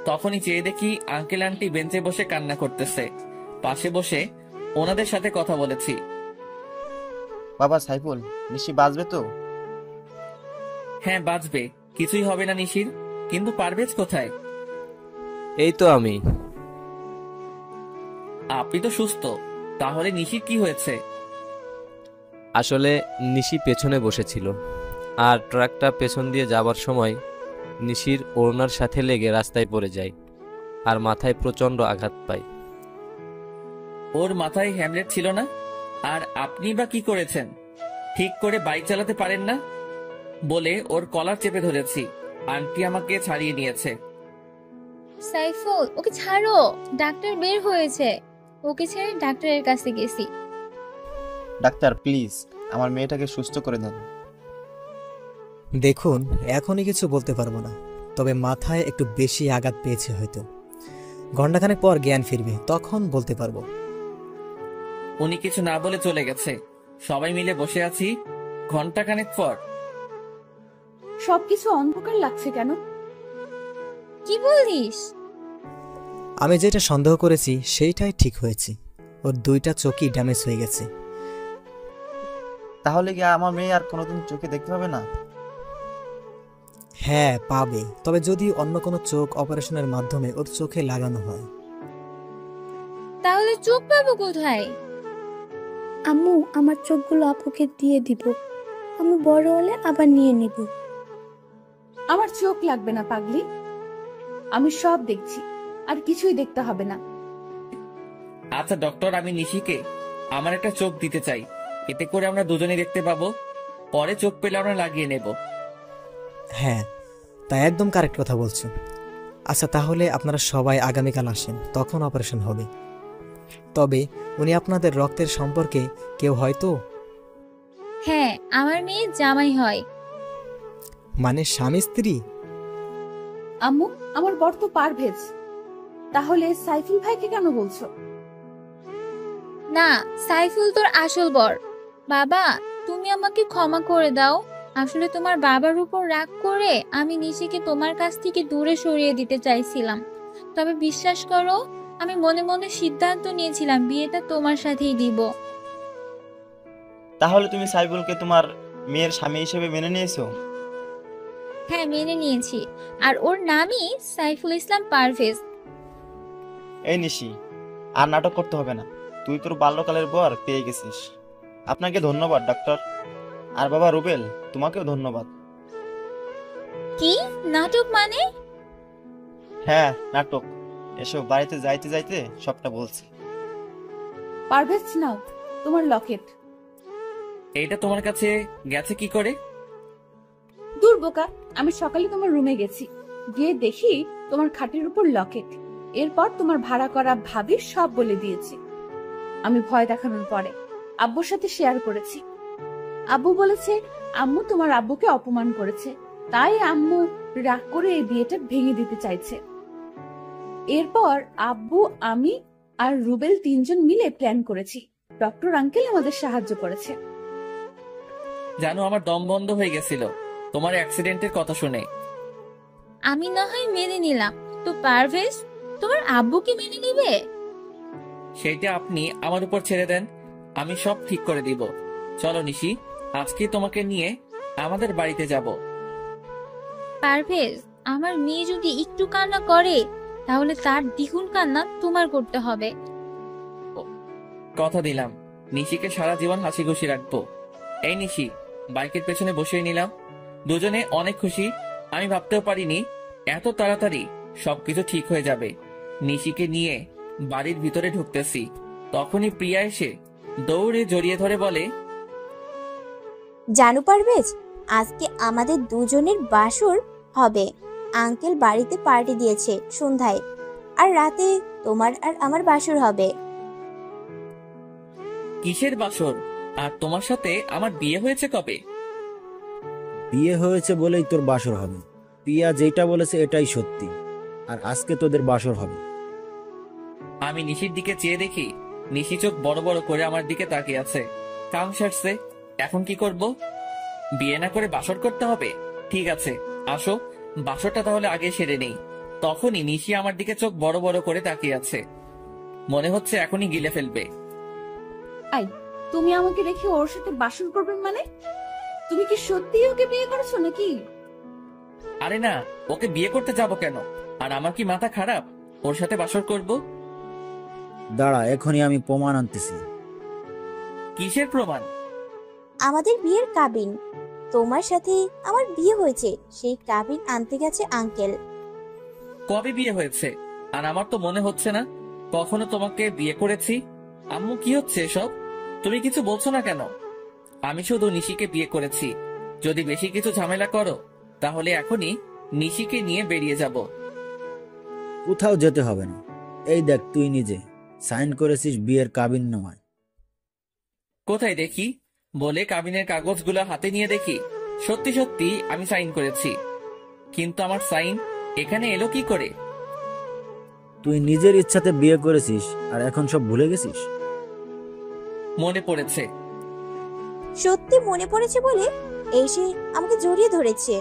তখনই চেয়ে দেখি আঙ্কেল আন্টি বেঞ্চে বসে কান্না করতেছে। পাশে বসে ওনাদের সাথে কথা বলেছি। বাবা সাইফুল, নিশি বাঁচবে তো? হ্যাঁ বাঁচবে, কিছুই হবে না নিশির। কিন্তু পারভেজ কোথায়? এই তো আমি। আপনি তো সুস্থ, তাহলে নিশির কি হয়েছে? আসলে নিশি পেছনে বসেছিল, আর ট্রাকটা পেছন দিয়ে যাবার সময় নিশির ওড়নার সাথে লেগে রাস্তায় পড়ে যায় আর মাথায় প্রচন্ড আঘাত পায়। ওর মাথায় হ্যামলেট ছিল না? আর আপনি বা কি করেছেন? ঠিক করে বাইক চালাতে পারেন না বলে ওর কলার চেপে ধরেছি। আন্টি আমাকে ছাড়িয়ে নিয়েছে। সাইফুল, ওকে ছাড়ো, ডাক্তার বের হয়েছে। ওকে ছেড়ে ডাক্তারের কাছে গেছি। ডাক্তার প্লিজ আমার মেয়েটাকে সুস্থ করে দেন। দেখুন, এখনই কিছু বলতে পারবো না, তবে মাথায় একটু বেশি আঘাত পেয়েছে হয়তো। ঘন্টাখানেক পর জ্ঞান ফিরবে, তখন বলতে পারবো। উনি কিছু না বলে চলে গেছে। সবাই মিলে বসে আছি। ঘন্টাখানেক পর সবকিছু অন্ধকার লাগছে কেন? কি বলিস? আমি যেটা সন্দেহ করেছি সেইটাই ঠিক হয়েছে। ওর দুইটা চোখই ড্যামেজ হয়ে গেছে। তাহলে কি আমার মেয়ে আর কোনোদিন চোখে দেখতে পাবে না? হ্যাঁ পাবে, তবে যদি অন্য কোনো চোখ অপারেশনের মাধ্যমে ওর চোখে লাগানো হয়। তাহলে চোখ পাবো কোথায়? আম্মু, আমার চোখগুলো আপুকে দিয়ে দিব, আমি বড় হলে আবার নিয়ে নিব। আমার চোখ লাগবে না পাগলি, আমি সব দেখছি, আর কিছুই দেখতে হবে না। আচ্ছা ডক্টর, আমি নিশিকে আমার একটা চোখ দিতে চাই, এতে করে আমরা দুজনে দেখতে পাবো। পরে চোখ পেলে আমরা লাগিয়ে নেব। হ্যাঁ, তা একদম কারেক্ট কথা বলছো। আচ্ছা তাহলে আপনারা সবাই আগামীকাল আসেন, তখন অপারেশন হবে। তবে উনি আপনাদের রক্তের সম্পর্কে কেউ হয়তো? হ্যাঁ, আমার মেয়ে জামাই হয়। মানে স্বামী স্ত্রী? আম্মু, আমার বর তো পারভেজ, তাহলে সাইফুল ভাইকে কেন বলছো? না, সাইফুল তোর আসল বর। বাবা, তুমি আমাকে ক্ষমা করে দাও। আসলে তোমার বাবার উপর রাগ করে আমি নিশিকে তোমার কাছ থেকে দূরে সরিয়ে দিতে চাইছিলাম। তবে বিশ্বাস করো, আমি মনে মনে সিদ্ধান্ত নিয়েছিলাম বিয়েটা তোমার সাথেই দিব। তাহলে তুমি সাইফুলকে তোমার মেয়ের স্বামী হিসেবে মেনে নিয়েছো? হ্যাঁ, মেনে নিয়েছি। আর ওর নামই সাইফুল ইসলাম পারভেজ। এই নিশি, আর নাটক করতে হবে না। তুই তোর বাল্যকালের বর পেয়ে গেছিস। আপনাকে ধন্যবাদ ডাক্তার। আর বাবা রুবেল, তোমাকেও ধন্যবাদ। কি নাটক মানে? হ্যাঁ নাটক। এসো, বাড়িতে যাইতে যাইতে সবটা বলছি। পারভেজ, নাও তোমার লকেট। এইটা তোমার কাছে গেছে কি করে? দূর বোকা, আমি সকালে তোমার রুমে গেছি, গিয়ে দেখি তোমার খাটের উপর লকেট। এরপর তোমার ভাড়া করা ভাবি সব বলে দিয়েছি। আমি ভয় দেখানোর পরে আব্বুর সাথে শেয়ার করেছি। আব্বু বলেছে আম্মু তোমার আব্বুকে অপমান করেছে, তাই আম্মু রাগ করে এই বিয়েটা ভেঙে দিতে চাইছে। এরপর আব্বু, আমি আর রুবেল তিনজন মিলে প্ল্যান করেছি। ডক্টর আঙ্কেল আমাদের সাহায্য করেছে। জানো, আমার দম বন্ধ হয়ে গেছিল তোমার অ্যাক্সিডেন্টের কথা শুনে। আমি না হয় মেনে নিলাম, তো পারভেজ তোমার আব্বুকে মেনে নিবে? সেইটা আপনি আমার উপর ছেড়ে দেন, আমি সব ঠিক করে দিব। চলো নিশি, আজকে তোমাকে নিয়ে আমাদের বাড়িতে যাব। পারভেজ, আমার মেয়ে যদি একটু কান্না করে তাহলে তার দ্বিগুণ কান্না তোমার করতে হবে। কথা দিলাম, নিশিকে সারা জীবন হাসি খুশি রাখবো। এই নিশি, বাইকের পেছনে বসিয়ে নিলাম। দুজনে অনেক খুশি। আমি ভাবতেও পারিনি এত তাড়াতাড়ি সবকিছু ঠিক হয়ে যাবে। নিশিকে নিয়ে বাড়ির ভিতরে ঢুকতেছি, তখনই প্রিয়া এসে দৌড়ে জড়িয়ে ধরে বলে, জানু পারভেজ, আজকে আমাদের দুজনের বাসর হবে। আঙ্কেল বাড়িতে পার্টি দিয়েছে সন্ধ্যায়, আর রাতে তোমার আর আমার বাসর হবে। কিসের বাসর? আর তোমার সাথে আমার বিয়ে হয়েছে কবে? বিয়ে হয়েছে বলেই তোর বাসর হবে। প্রিয়া যেটা বলেছে এটাই সত্যি, আর আজকে তোদের বাসর হবে। আমি নিশির দিকে চেয়ে দেখি নিশি চোখ বড় বড় করে আমার দিকে তাকিয়ে আছে। কাম সারছে, এখন কি করব? বিয়ে না করে বাসর করতে হবে? ঠিক আছে, আসো বাসরটা তাহলে আগে সেরে নেই। তখনই নিশি আমার দিকে চোখ বড় বড় করে তাকিয়ে আছে, মনে হচ্ছে এখনই গিলে ফেলবে। আই, তুমি আমাকে রেখে ওর সাথে বাসর করবে মানে? তুমি কি সত্যি ওকে বিয়ে করেছো নাকি? আরে না, ওকে বিয়ে করতে যাব কেন? আর আমার কি মাথা খারাপ ওর সাথে বাসর করব? দাঁড়া, এখনই আমি প্রমাণ আনতেছি। কিসের প্রমাণ? আমাদের বিয়ের কাবিন। তোমার সাথে আমার বিয়ে হয়েছে, সেই কাবিন আনতে গেছে আঙ্কেল। কবে বিয়ে হয়েছে? আর আমার তো মনে হচ্ছে না কখনো তোমাকে বিয়ে করেছি। আম্মু, কি হচ্ছে এসব? তুমি কিছু বলছো না কেন? আমি শুধু নিশিকে বিয়ে করেছি। যদি বেশি কিছু ঝামেলা করো তাহলে এখনই নিশিকে নিয়ে বেরিয়ে যাব। কোথাও যেতে হবে না। এই দেখ, তুই নিজে সাইন করেছিস বিয়ের কাবিননামায়। কোথায় দেখি? বলে কাবিনের কাগজগুলো হাতে নিয়ে দেখি সত্যি সত্যি আমি সাইন করেছি। কিন্তু আমার সাইন এখানে এলো কি করে? তুই নিজের ইচ্ছাতে বিয়ে করেছিস, আর এখন সব ভুলে গেছিস? মনে পড়েছে। সত্যি মনে পড়েছে বলে এসে আমাকে জড়িয়ে ধরেছে।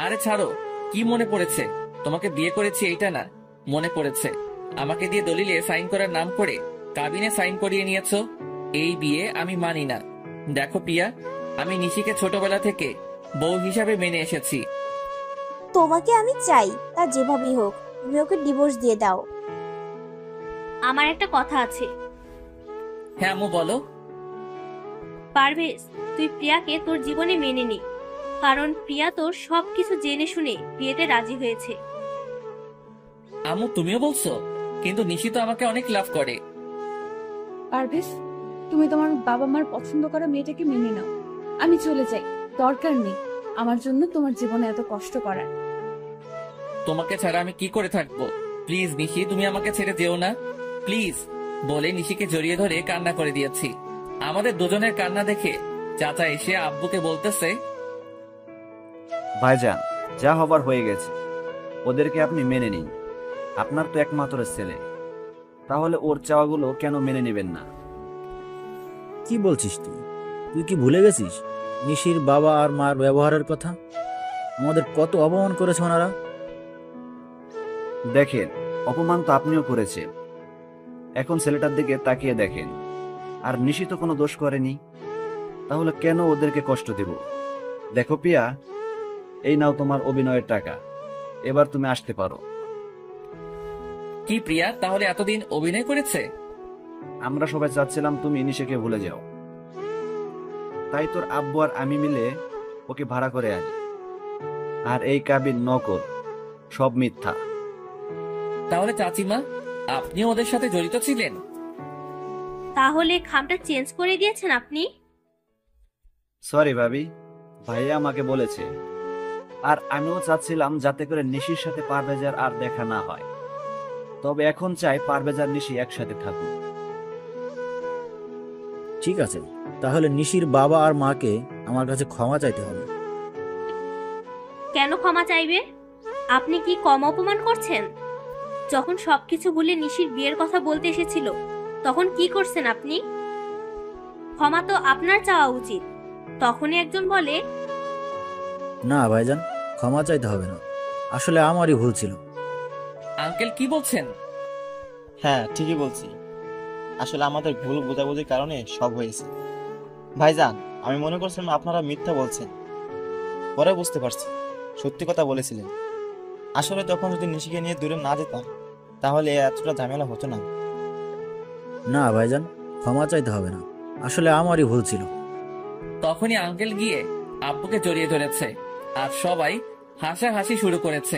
আরে ছাড়ো, কি মনে পড়েছে? তোমাকে বিয়ে করেছি এইটা না মনে পড়েছে? আমাকে দিয়ে দলিলে সাইন করার নাম করে কাবিনে সাইন করিয়ে নিয়েছো। এই বিয়ে আমি মানি না। দেখো প্রিয়া, আমি নিশিকে ছোটবেলা থেকে বউ হিসাবে মেনে এসেছি। তোমাকে আমি চাই, তা যেভাবেই হোক তুমি ওকে ডিভোর্স দিয়ে দাও। আমার একটা কথা আছে। হ্যাঁ আম্মু, বলো। পারভেজ, তুই প্রিয়াকে তোর জীবনে মেনে নি, কারণ প্রিয়া তোর সবকিছু জেনে শুনে বিয়েতে রাজি হয়েছে। আম্মু, তুমিও বলছো? কিন্তু নিশি তো আমাকে অনেক লাভ করে। পারভেজ, তুমি তোমার বাবা মার পছন্দ করা মেয়েটাকে মেনে নাও। আমি চলে যাই, দরকার নেই আমার জন্য তোমার জীবনে এত কষ্ট করার। তোমাকে ছাড়া আমি কি করে থাকবো? প্লিজ নিশি, তুমি আমাকে ছেড়ে যেও না প্লিজ। বলে নিশিকে জড়িয়ে ধরে কান্না করে দিয়েছি। আমাদের দুজনের কান্না দেখে চাচা এসে আব্বুকে বলতেছে, ভাইজান, যা হবার হয়ে গেছে, ওদেরকে আপনি মেনে নিন। আপনার তো একমাত্র ছেলে, তাহলে ওর চাওয়াগুলো কেন মেনে নেবেন না? কি বলছিস তুই? তুই কি ভুলে গেছিস নিশির বাবা আর মার ব্যবহারের কথা? আমাদের কত অপমান করেছে ওনারা। দেখেন, অপমান তো আপনিও করেছেন। এখন ছেলেটার দিকে তাকিয়ে দেখেন, আর নিশি তো কোনো দোষ করেনি, তাহলে কেন ওদেরকে কষ্ট দেব? দেখো পিয়া, এই নাও তোমার অভিনয়ের টাকা, এবার তুমি আসতে পারো। কি প্রিয়া তাহলে এতদিন অভিনয় করেছে? আমরা সবাই চাচ্ছিলাম তুমি নিশিকে ভুলে যাও, তাই তোর আব্বু আর আমি মিলে ওকে ভাড়া করে আনি। আর এই কাবিন নকল, সব মিথ্যা। তাহলে চাচিমা, আপনিও ওদের সাথে জড়িত ছিলেন? তাহলে খামটা চেঞ্জ করে দিয়েছেন আপনি? সরি ভাবি, ভাইয়া আমাকে বলেছে। আর আমিও চাচ্ছিলাম যাতে করে নিশির সাথে পারভেজার আর দেখা না হয়। তবে এখন চাই পারভেজার নিশি একসাথে থাকুক। ঠিক আছে, তাহলে নিশির বাবা আর মাকে আমার কাছে ক্ষমা চাইতে হবে। কেন ক্ষমা চাইবে? আপনি কি কম অপমান করছেন? যখন সবকিছু ভুলে নিশির বিয়ের কথা বলতে এসেছিল তখন কি করছেন আপনি? ক্ষমা তো আপনার চাওয়া উচিত। তখনই একজন বলে, না ভাইজান, ক্ষমা চাইতে হবে না, আসলে আমারই ভুল ছিল। আঙ্কেল কি বলছেন? হ্যাঁ, ঠিকই বলছি। আসলে আমাদের ভুল বোঝাবুঝির কারণে সব হয়েছে। ভাইজান, আমি মনে করছিলাম আপনারা মিথ্যা বলছেন, পরে বুঝতে পারছি সত্যি কথা বলেছিলেন। আসলে তখন যদি নিশিকে নিয়ে দূরে না যেতাম তাহলে এতটা ঝামেলা হতো না। না ভাইজান, ক্ষমা চাইতে হবে না, আসলে আমারই ভুল ছিল। তখনই আঙ্কেল গিয়ে আব্বুকে জড়িয়ে ধরেছে আর সবাই হাসাহাসি শুরু করেছে।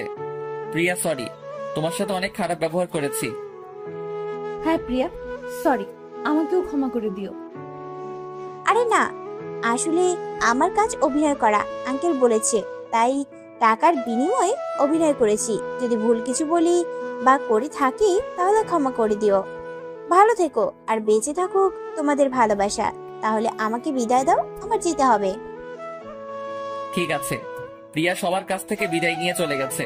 প্রিয়া সরি, তোমার সাথে অনেক খারাপ ব্যবহার করেছি। হ্যাঁ প্রিয়া, সরি, আমাকেও ক্ষমা করে দিও। আরে না, আসলে আমার কাজ অভিনয় করা, আঙ্কেল বলেছে, তাই টাকার বিনিময়ে অভিনয় করেছি। যদি ভুল কিছু বলি বা করে থাকি তাহলে ক্ষমা করে দিও। ভালো থেকো আর বেঁচে থাকুক তোমাদের ভালোবাসা। তাহলে আমাকে বিদায় দাও, আমার যেতে হবে। ঠিক আছে। প্রিয়া সবার কাছ থেকে বিদায় নিয়ে চলে গেছে।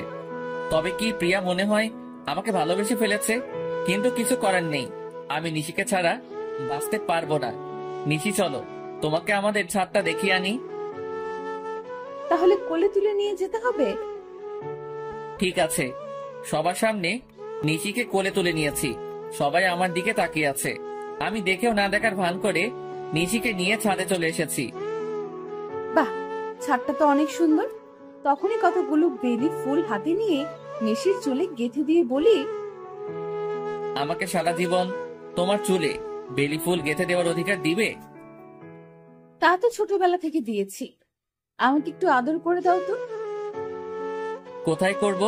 তবে কি প্রিয়া মনে হয় আমাকে ভালোবেসে ফেলেছে? কিন্তু কিছু করার নেই, আমি নিশিকে ছাড়া বাঁচতে পারবো না। নিশি চলো, তোমাকে আমাদের ছাদটা দেখিয়ে আনি। তাহলে কোলে তুলে নিয়ে যেতে হবে? ঠিক আছে। সবার সামনে নিশিকে কোলে তুলে নিয়েছি, সবাই আমার দিকে তাকিয়ে আছে। আমি দেখেও না দেখার ভান করে নিশিকে নিয়ে ছাদে চলে এসেছি। বাহ, ছাদটা তো অনেক সুন্দর। তখনই কতগুলো বেলি ফুল হাতে নিয়ে নিশির চুলে গেঁথে দিয়ে বলি, আমাকে সারা জীবন তোমার চুলে বেলি ফুল গেঁথে দেওয়ার অধিকার দিবে? তা তো ছোটবেলা থেকে দিয়েছি, আমাকে একটু আদর করে দাও তো। কোথায় করব?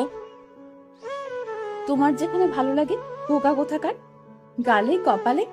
তোমার যেখানে ভালো লাগে, পোকা কোথাকার, গালে, কপালে,